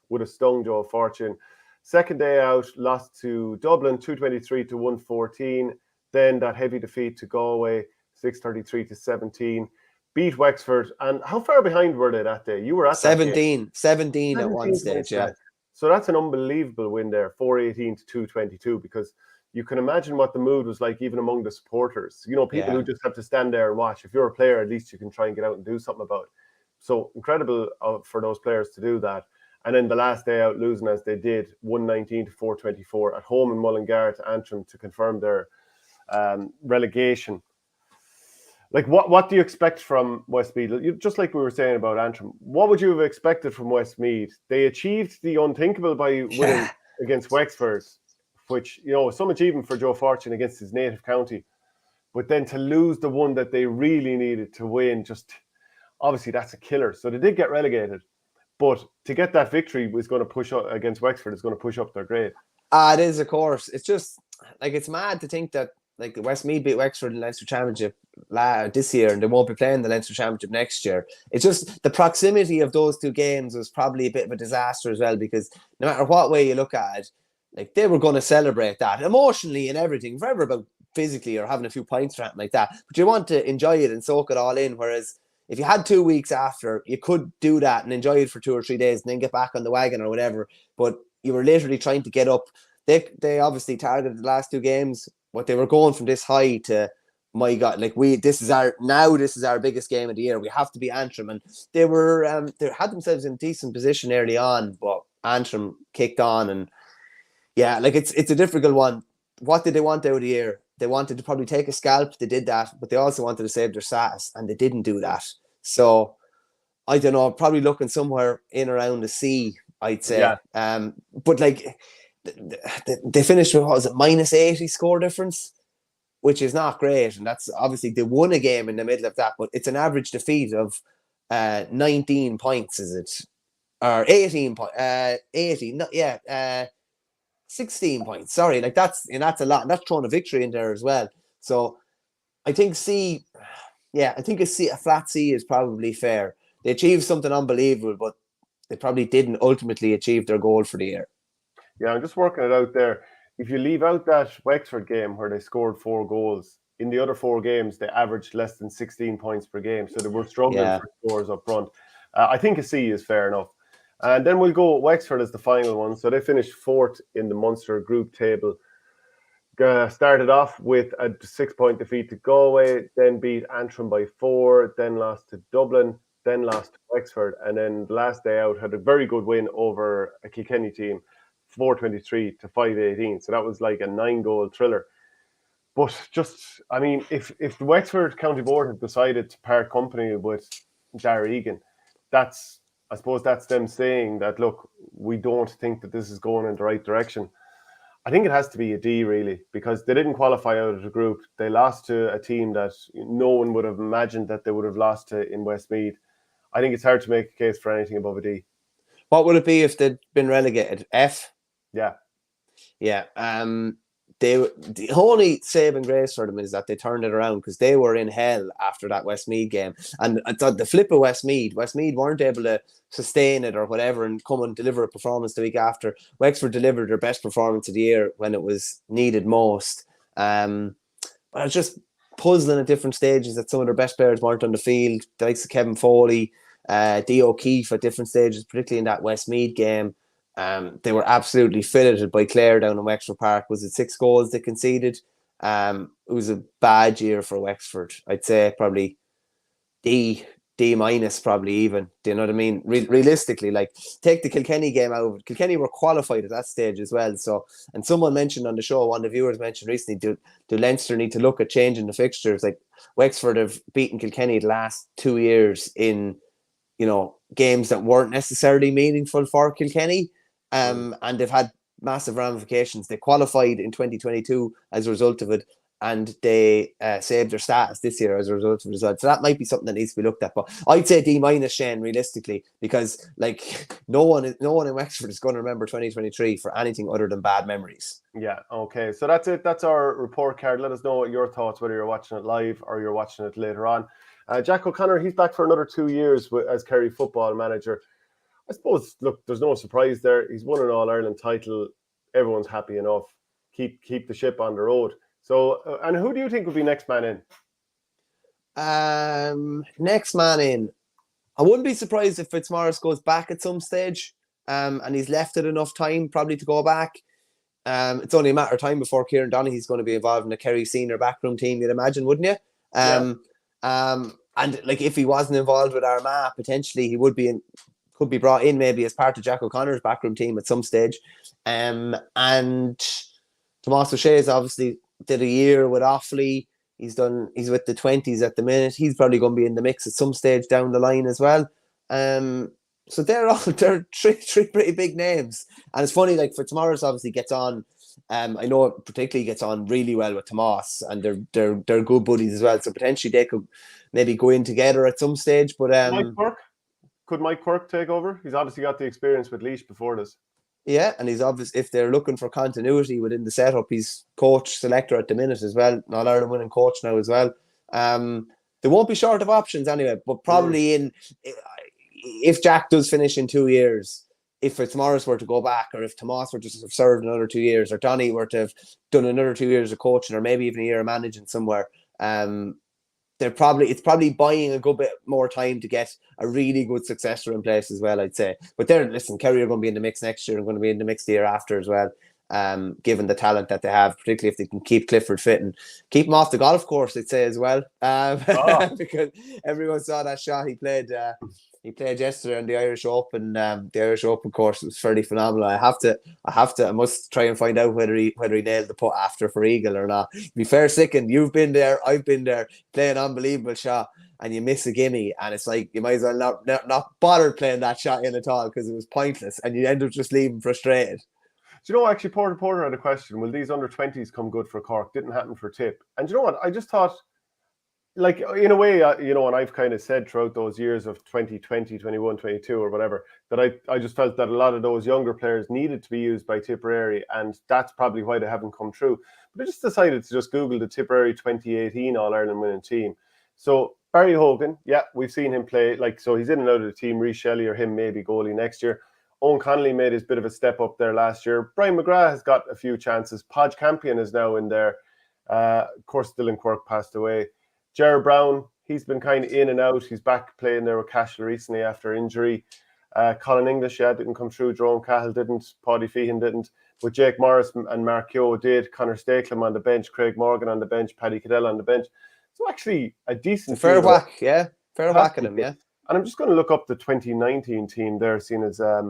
would have stung Joe Fortune. Second day out, lost to Dublin, 223 to 114. Then that heavy defeat to Galway, 633 to 17. Beat Wexford. And how far behind were they that day? You were at 17 at one stage, yeah. So that's an unbelievable win there, 418 to 222, because you can imagine what the mood was like even among the supporters. You know, people who just have to stand there and watch. If you're a player, at least you can try and get out and do something about it. So incredible for those players to do that. And then the last day out, losing as they did, 119 to 424 at home in Mullingar to Antrim to confirm their relegation. Like, what do you expect from Westmeath? Just like we were saying about Antrim, what would you have expected from Westmeath? They achieved the unthinkable by winning against Wexford, which, you know, some achievement for Joe Fortune against his native county. But then to lose the one that they really needed to win, just obviously that's a killer. So they did get relegated. But to get that victory was going to push up against Wexford, is going to push up their grade. It is, of course. It's just, like, it's mad to think that, like, Westmeath beat Wexford in the Leinster Championship this year, and they won't be playing the Leinster Championship next year. It's just the proximity of those two games was probably a bit of a disaster as well, because no matter what way you look at it, like, they were going to celebrate that emotionally and everything, forever about physically or having a few points or something like that. But you want to enjoy it and soak it all in, whereas if you had 2 weeks after, you could do that and enjoy it for 2 or 3 days and then get back on the wagon or whatever. But you were literally trying to get up. They obviously targeted the last 2 games, but they were going from this high to, my God, like, this is our biggest game of the year. We have to be Antrim, and they had themselves in a decent position early on, but Antrim kicked on, and yeah, like, it's a difficult one. What did they want out of the year? They wanted to probably take a scalp. They did that, but they also wanted to save their status, and they didn't do that. So I don't know, probably looking somewhere in around the C, I'd say. Yeah. But like, they finished with, what was it, -80 score difference, which is not great. And that's obviously, they won a game in the middle of that, but it's an average defeat of 19 points, is it? Or 18 points, 16 points. Sorry, like, that's a lot. And that's throwing a victory in there as well. So I think C, I think a flat C is probably fair. They achieved something unbelievable, but they probably didn't ultimately achieve their goal for the year. Yeah, I'm just working it out there. If you leave out that Wexford game where they scored 4 goals, in the other 4 games, they averaged less than 16 points per game. So they were struggling for scores up front. I think a C is fair enough. And then we'll go Wexford as the final one. So they finished 4th in the Munster group table. Started off with a 6-point defeat to Galway, then beat Antrim by 4, then lost to Dublin, then lost to Wexford, and then the last day out had a very good win over a Kilkenny team, 423 to 518. So that was like a 9-goal thriller. But just, I mean, if the Wexford County Board had decided to part company with Darragh Egan, I suppose that's them saying that, look, we don't think that this is going in the right direction. I think it has to be a D, really, because they didn't qualify out of the group. They lost to a team that no one would have imagined that they would have lost to in Westmeath. I think it's hard to make a case for anything above a D. What would it be if they'd been relegated? F? Yeah. Yeah. The only saving grace for them is that they turned it around, because they were in hell after that Westmeath game. And I thought the flip of Westmeath weren't able to sustain it or whatever and come and deliver a performance the week after. Wexford delivered their best performance of the year when it was needed most. But I was just puzzling at different stages that some of their best players weren't on the field. The likes of Kevin Foley, Dee O'Keefe at different stages, particularly in that Westmeath game. They were absolutely filleted by Clare down in Wexford Park. Was it 6 goals they conceded? It was a bad year for Wexford. I'd say probably D minus, probably even. Do you know what I mean? Realistically, like, take the Kilkenny game out of it. Kilkenny were qualified at that stage as well. So, and someone mentioned on the show, one of the viewers mentioned recently, do Leinster need to look at changing the fixtures? Like, Wexford have beaten Kilkenny the last 2 years in, you know, games that weren't necessarily meaningful for Kilkenny. And they've had massive ramifications. They qualified in 2022 as a result of it. and they saved their status this year as a result of the result. So that might be something that needs to be looked at. But I'd say D-, Shane, realistically, because like no one in Wexford is going to remember 2023 for anything other than bad memories. Yeah, okay. So that's it. That's our report card. Let us know what your thoughts, whether you're watching it live or you're watching it later on. Jack O'Connor, he's back for another 2 years as Kerry football manager. I suppose, look, there's no surprise there. He's won an All-Ireland title. Everyone's happy enough. Keep the ship on the road. So, and who do you think will be next man in? Next man in. I wouldn't be surprised if Fitzmaurice goes back at some stage, and he's left it enough time probably to go back. It's only a matter of time before Kieran Donaghy's going to be involved in the Kerry senior backroom team, you'd imagine, wouldn't you? And like if he wasn't involved with Armagh, potentially he could be brought in maybe as part of Jack O'Connor's backroom team at some stage. And Tomás O'Shea's obviously did a year with Offaly. He's with the 20s at the minute. He's probably going to be in the mix at some stage down the line as well. So they're three pretty big names. And it's funny, like Fitzmaurice obviously gets on. I know it particularly gets on really well with Tomás, and they're good buddies as well. So potentially they could maybe go in together at some stage. But could Mike Quirke take over? He's obviously got the experience with Laois before this. Yeah, and he's obvious if they're looking for continuity within the setup, he's coach selector at the minute as well. Not Ireland winning coach now as well. They won't be short of options anyway, but probably if Jack does finish in 2 years, if Fitzmaurice were to go back, or if Tomás were to have served another 2 years, or Donny were to have done another 2 years of coaching, or maybe even a year of managing somewhere, it's probably buying a good bit more time to get a really good successor in place as well, I'd say. But Kerry are going to be in the mix next year and going to be in the mix the year after as well, given the talent that they have, particularly if they can keep Clifford fit and keep him off the golf course, I'd say as well. Because everyone saw that shot he played yesterday on the Irish Open. The Irish Open course was fairly phenomenal. I must try and find out whether he nailed the putt after for eagle or not. Be fair sickened. You've been there, I've been there, play an unbelievable shot and you miss a gimme, and it's like you might as well not bother playing that shot in at all because it was pointless, and you end up just leaving frustrated. Do you know, actually, Porter had a question. Will these under-20s come good for Cork? Didn't happen for Tip. And do you know what? I just thought, like, in a way, and I've kind of said throughout those years of 2020, 21, 22 or whatever, that I just felt that a lot of those younger players needed to be used by Tipperary, and that's probably why they haven't come true. But I just decided to just Google the Tipperary 2018 All-Ireland winning team. So Barry Hogan, yeah, we've seen him play. So he's in and out of the team. Rhys Shelley or him maybe goalie next year. Owen Connolly made his bit of a step up there last year. Brian McGrath has got a few chances. Podge Campion is now in there. Of course, Dylan Quirke passed away. Gerard Brown, he's been kind of in and out. He's back playing there with Cashel recently after injury. Colin English, didn't come through. Jerome Cahill didn't. Paddy Feehan didn't. But Jake Morris and Mark Keogh did. Connor Stakelum on the bench. Craig Morgan on the bench. Paddy Cadell on the bench. So actually a decent... fair whack, yeah. Fair whack at him, yeah. And I'm just going to look up the 2019 team there, seeing as... I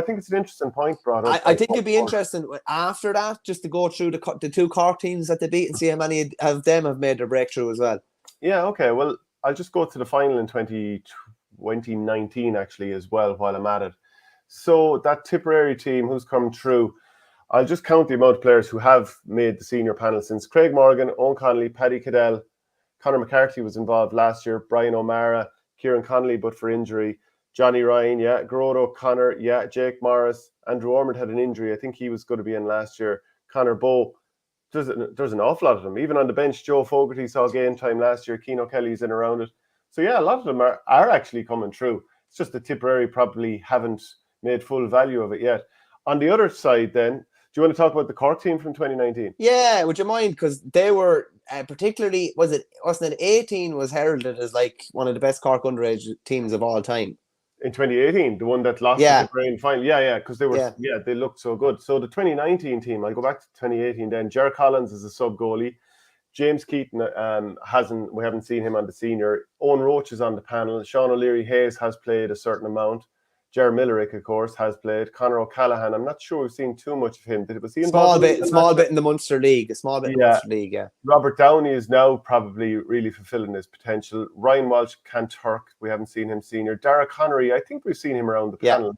think it's an interesting point brought up. I think it'd be interesting after that just to go through the two Cork teams that they beat and see how many of them have made their breakthrough as well. Yeah, okay. Well, I'll just go to the final in 2019 actually as well while I'm at it. So that Tipperary team who's come through, I'll just count the amount of players who have made the senior panel since Craig Morgan, Owen Connolly, Paddy Cadell, Conor McCarthy was involved last year, Brian O'Mara, Kieran Connolly, but for injury, Johnny Ryan, yeah, Gerard O'Connor, yeah, Jake Morris, Andrew Ormond had an injury. I think he was going to be in last year. Connor Bowe, there's an awful lot of them. Even on the bench, Joe Fogarty saw game time last year. Keane O'Kelly's in around it. So yeah, a lot of them are actually coming through. It's just the Tipperary probably haven't made full value of it yet. On the other side then, do you want to talk about the Cork team from 2019? Yeah, would you mind? Because they were particularly, wasn't it 18 was heralded as like one of the best Cork underage teams of all time. In 2018, the one that lost the Tipperary final. Yeah, because they were, they looked so good. So the 2019 team, I'll go back to 2018 then. Ger Collins is a sub goalie. James Keaton we haven't seen him on the senior. Owen Roach is on the panel. Sean O'Leary Hayes has played a certain amount. Ger Millerick, of course, has played. Conor O'Callaghan, I'm not sure we've seen too much of him. Was he small bit in the Munster League. A small bit in the Munster League, yeah. Robert Downey is now probably really fulfilling his potential. Ryan Walsh, Canturk, we haven't seen him senior. Dara Connery, I think we've seen him around the panel.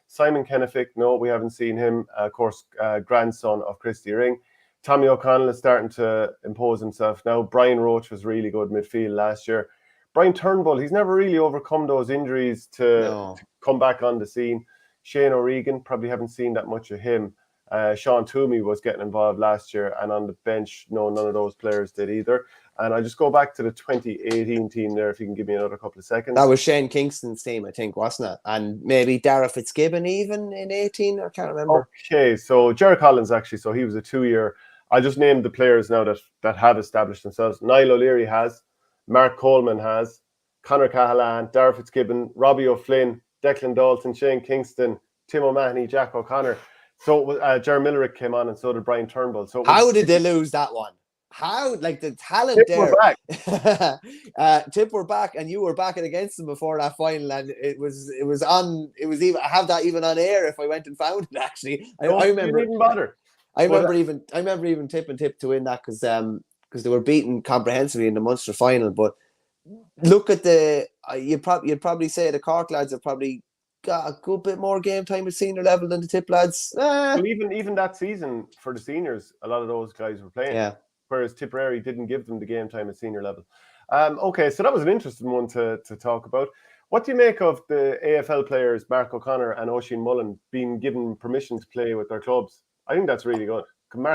Simon Kennefick, no, we haven't seen him. Of course, grandson of Christy Ring. Tommy O'Connell is starting to impose himself now. Brian Roach was really good midfield last year. Brian Turnbull, he's never really overcome those injuries to come back on the scene. Shane O'Regan, probably haven't seen that much of him. Sean Toomey was getting involved last year, and on the bench, no, none of those players did either. And I just go back to the 2018 team there, if you can give me another couple of seconds. That was Shane Kingston's team, I think, wasn't it? And maybe Dara Fitzgibbon even in 18, I can't remember. Okay, so Jerry Collins, actually, so he was a 2-year. I just named the players now that have established themselves. Niall O'Leary has, Mark Coleman has, Conor Callanan, Dara Fitzgibbon, Robbie O'Flynn, Declan Dalton, Shane Kingston, Tim O'Mahony, Jack O'Connor. So Jerry Millerick came on, and so did Brian Turnbull. So how did they lose that one? How, like, the talent Tip there. Tip were back, and you were backing against them before that final, and it was even, I have that even on air if I went and found it. Actually, I remember. You didn't bother. I remember even tipping Tip to win that because they were beaten comprehensively in the Munster final. But look at you'd probably say the Cork lads have probably got a good bit more game time at senior level than the Tip lads. Well, even that season for the seniors, a lot of those guys were playing. Yeah. Whereas Tipperary didn't give them the game time at senior level. Okay, so that was an interesting one to talk about. What do you make of the AFL players, Mark O'Connor and Oisin Mullen, being given permission to play with their clubs? I think that's really good.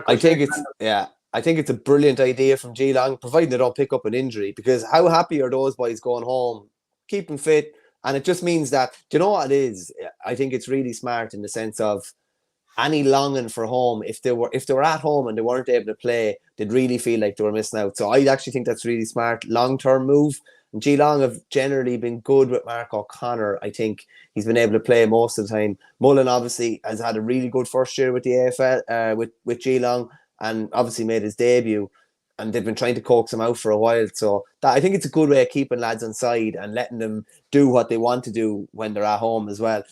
I think it's a brilliant idea from Geelong, providing they don't pick up an injury, because how happy are those boys going home, keeping fit? And it just means that, do you know what it is? I think it's really smart in the sense of any longing for home. If they were at home and they weren't able to play, they'd really feel like they were missing out. So I actually think that's really smart, long-term move. And Geelong have generally been good with Mark O'Connor. I think he's been able to play most of the time. Mullen obviously has had a really good first year with the AFL, with Geelong, and obviously made his debut. And they've been trying to coax him out for a while. So I think it's a good way of keeping lads on side and letting them do what they want to do when they're at home as well.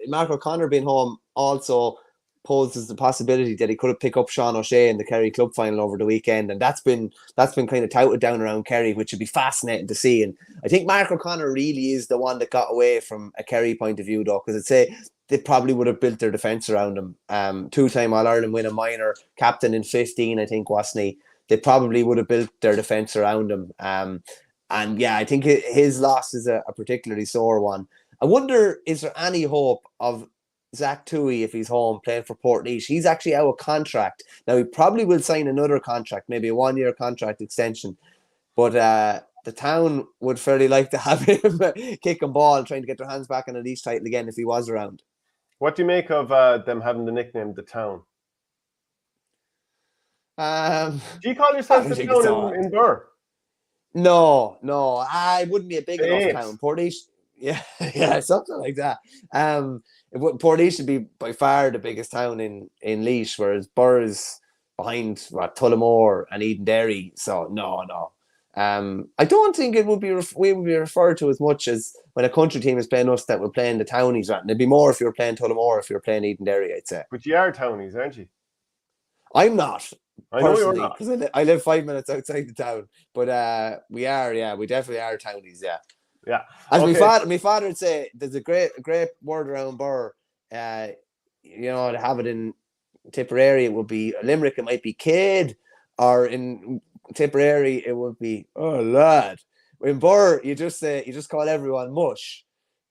Mark O'Connor being home also poses the possibility that he could have picked up Sean O'Shea in the Kerry club final over the weekend, and that's been kind of touted down around Kerry, which would be fascinating to see. And I think Mark O'Connor really is the one that got away from a Kerry point of view, though, because I'd say they probably would have built their defence around him. 2-time All-Ireland winner, minor captain in 15, I think, wasn't he? They probably would have built their defence around him. And yeah, I think his loss is a particularly sore one. I wonder, is there any hope of Zach Toohey, if he's home playing for Portlaoise? He's actually out of contract. Now, he probably will sign another contract, maybe a 1-year contract extension. But the town would fairly like to have him kicking ball, trying to get their hands back on a Laois title again if he was around. What do you make of them having the nickname The Town? Do you call yourself The Town in Burr? No, I wouldn't be a big enough town. Portlaoise, yeah, something like that. Portlaoise should be by far the biggest town in Laois, whereas Burr is behind Tullamore and Edenderry. So no. I don't think we would be referred to as much as when a country team is playing us that we're playing the townies. Right? And it'd be more if you're playing Tullamore, if you're playing Edenderry, I'd say. But you are townies, aren't you? I'm not. I know you're not. Because I live 5 minutes outside the town. But we are, we definitely are townies, yeah. Yeah. As my father would say, there's a great word around Burr. To have it in Tipperary, it would be Limerick, it might be kid, or in Tipperary, it would be, oh lad. In Burr, you just call everyone mush.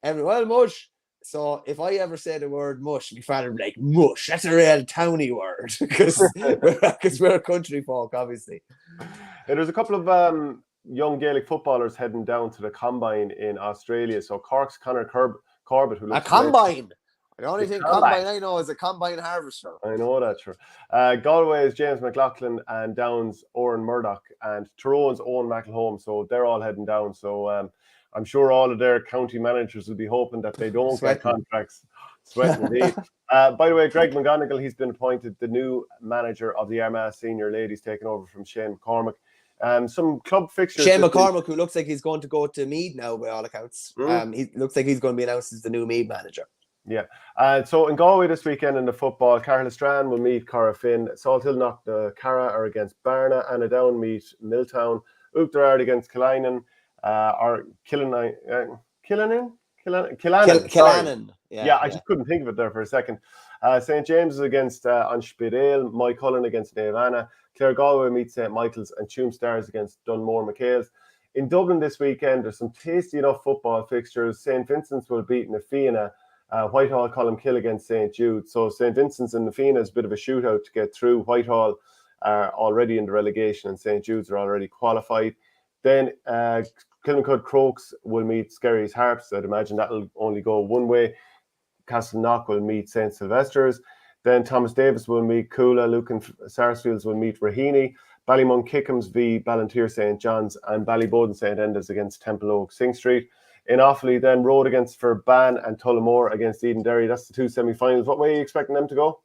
Everyone mush. So if I ever say the word mush, my father would be like, mush, that's a real towny word. Because we're country folk, obviously. There's a couple of young Gaelic footballers heading down to the Combine in Australia. So Cork's Conor Corbett, who looks a Combine. The only thing Combine I know is a Combine harvester. I know that's true. Galway's James McLaughlin and Down's Oren Murdoch and Tyrone's Owen McElhone. So they're all heading down. So I'm sure all of their county managers will be hoping that they don't get contracts. Sweating indeed. By the way, Greg McGonigal, he's been appointed the new manager of the Armagh Senior Ladies, taking over from Shane McCormick. Some club fixtures. Shane McCormick, who looks like he's going to go to Meath now, by all accounts. He looks like he's going to be announced as the new Meath manager. Yeah. So in Galway this weekend in the football, Carlisle will meet Corofin. Salthill Knock Cara are against Barna. Annadown meet Milltown. Oughterard against Callanan. Or Callanan. Callanan. Yeah, I just couldn't think of it there for a second. St. James is against Anspidale, Moycullen against Navanna, Clare Galway meets St. Michael's, and Tuam Stars against Dunmore McHale's. In Dublin this weekend, there's some tasty enough football fixtures. St. Vincent's will beat Na Fianna, Whitehall Columkill against St. Jude. So St. Vincent's and Na Fianna is a bit of a shootout to get through. Whitehall are already in the relegation and St. Jude's are already qualified. Then Kilmacud Crokes will meet Skerry's Harps. I'd imagine that'll only go one way. Castleknock will meet St. Sylvester's. Then Thomas Davis will meet Coola. Lucan Sarsfields will meet Raheny. Ballymon Kickham's v Ballantyre St. John's, and Ballyboden St. Enda's against Temple Oak Sing Street. In Offaly, then Road against Verban and Tullamore against Eden Derry. That's the two semi-finals. What way are you expecting them to go?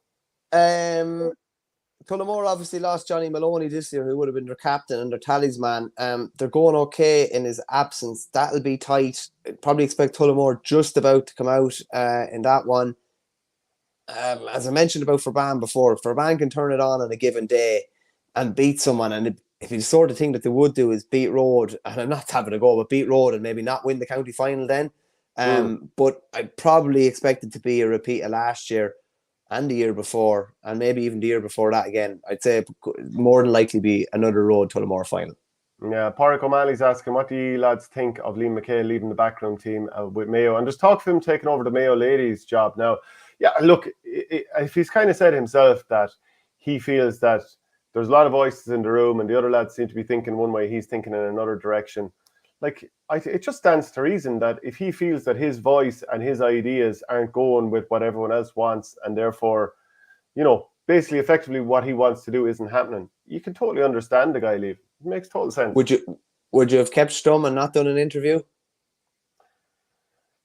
Tullamore obviously lost Johnny Maloney this year, who would have been their captain and their talisman. They're going okay in his absence. That'll be tight. I'd probably expect Tullamore just about to come out in that one. As I mentioned about Verban before, if Verban can turn it on a given day and beat someone, and if the sort of thing that they would do is beat Road, and I'm not having a go, but beat Road and maybe not win the county final then. But I'd probably expect it to be a repeat of last year and the year before, and maybe even the year before that again. I'd say more than likely be another Road Tullamore final. Yeah, Pádraig O'Malley's asking, what do you lads think of Liam McHale leaving the backroom team with Mayo? And there's talk of him taking over the Mayo ladies' job now. Yeah, look, if he's kind of said himself that he feels that there's a lot of voices in the room and the other lads seem to be thinking one way, he's thinking in another direction. Like, it just stands to reason that if he feels that his voice and his ideas aren't going with what everyone else wants, and therefore, you know, basically effectively what he wants to do isn't happening, you can totally understand the guy leave. It makes total sense. Would you have kept stum and not done an interview?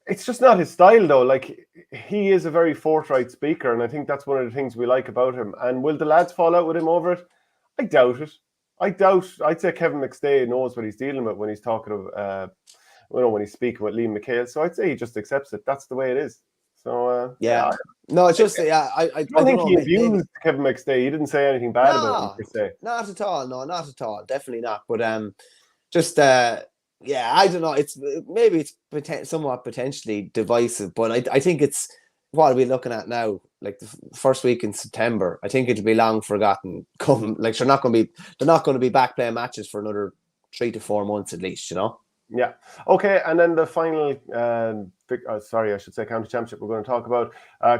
It's just not his style, though. Like, he is a very forthright speaker, and I think that's one of the things we like about him. And will the lads fall out with him over it? I doubt it. I'd say Kevin McStay knows what he's dealing with when he's talking of, when he's speaking with Liam McHale. So I'd say he just accepts it. That's the way it is. So no, it's just I don't think he abused Kevin McStay. He didn't say anything bad about him per se. Not at all. No, not at all. Definitely not. But I don't know. It's somewhat potentially divisive, but I think it's what are we looking at now? Like the first week in September. I think it'll be long forgotten. They're not going to be back playing matches for another 3 to 4 months at least. You know. Yeah. Okay. And then the final, county championship we're going to talk about.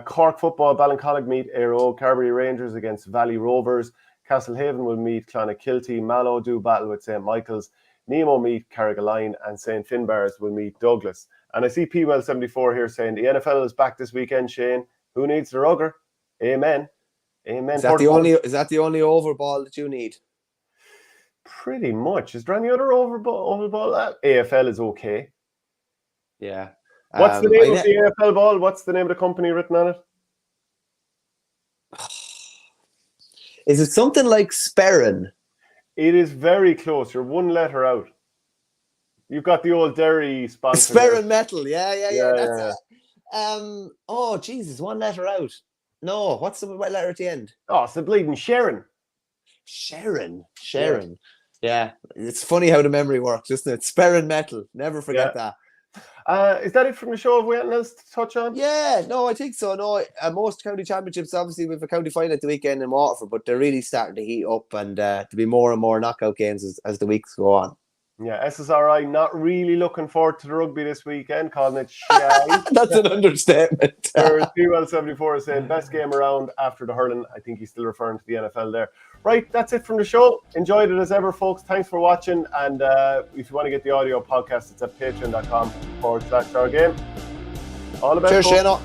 Cork football, Ballincollig meet Aero, Carbery Rangers against Valley Rovers. Castlehaven will meet Clonakilty. Mallow do battle with St. Michael's. Nemo meet Carrigaline, and St. Finbarrs will meet Douglas. And I see PWell74 here saying the NFL is back this weekend, Shane. Who needs the rugger? Amen. Amen. Is that the only overball that you need? Pretty much. Is there any other overball? AFL is okay. Yeah. What's the name of the AFL ball? What's the name of the company written on it? Is it something like Sperrin? It is very close. You're one letter out. You've got the old dairy sponsor. Sperrin Metal. Yeah. Oh, Jesus, one letter out. No, what's the letter at the end? Oh, it's the bleeding Sharon. Sharon. Yeah, it's funny how the memory works, isn't it? Sperrin Metal. Never forget that. Is that it from the show? Have we anything else to touch on? Yeah, no, I think so. No, most county championships, obviously, we have a county final at the weekend in Waterford, but they're really starting to heat up and to be more and more knockout games as the weeks go on. Yeah, SSRI not really looking forward to the rugby this weekend, calling it shy. That's an understatement. Whereas PWell74 is saying best game around after the hurling. I think he's still referring to the NFL there. Right, that's it from the show. Enjoyed it as ever, folks. Thanks for watching. And if you want to get the audio podcast, it's at patreon.com/OurGame. All the best. Cheers, Shane.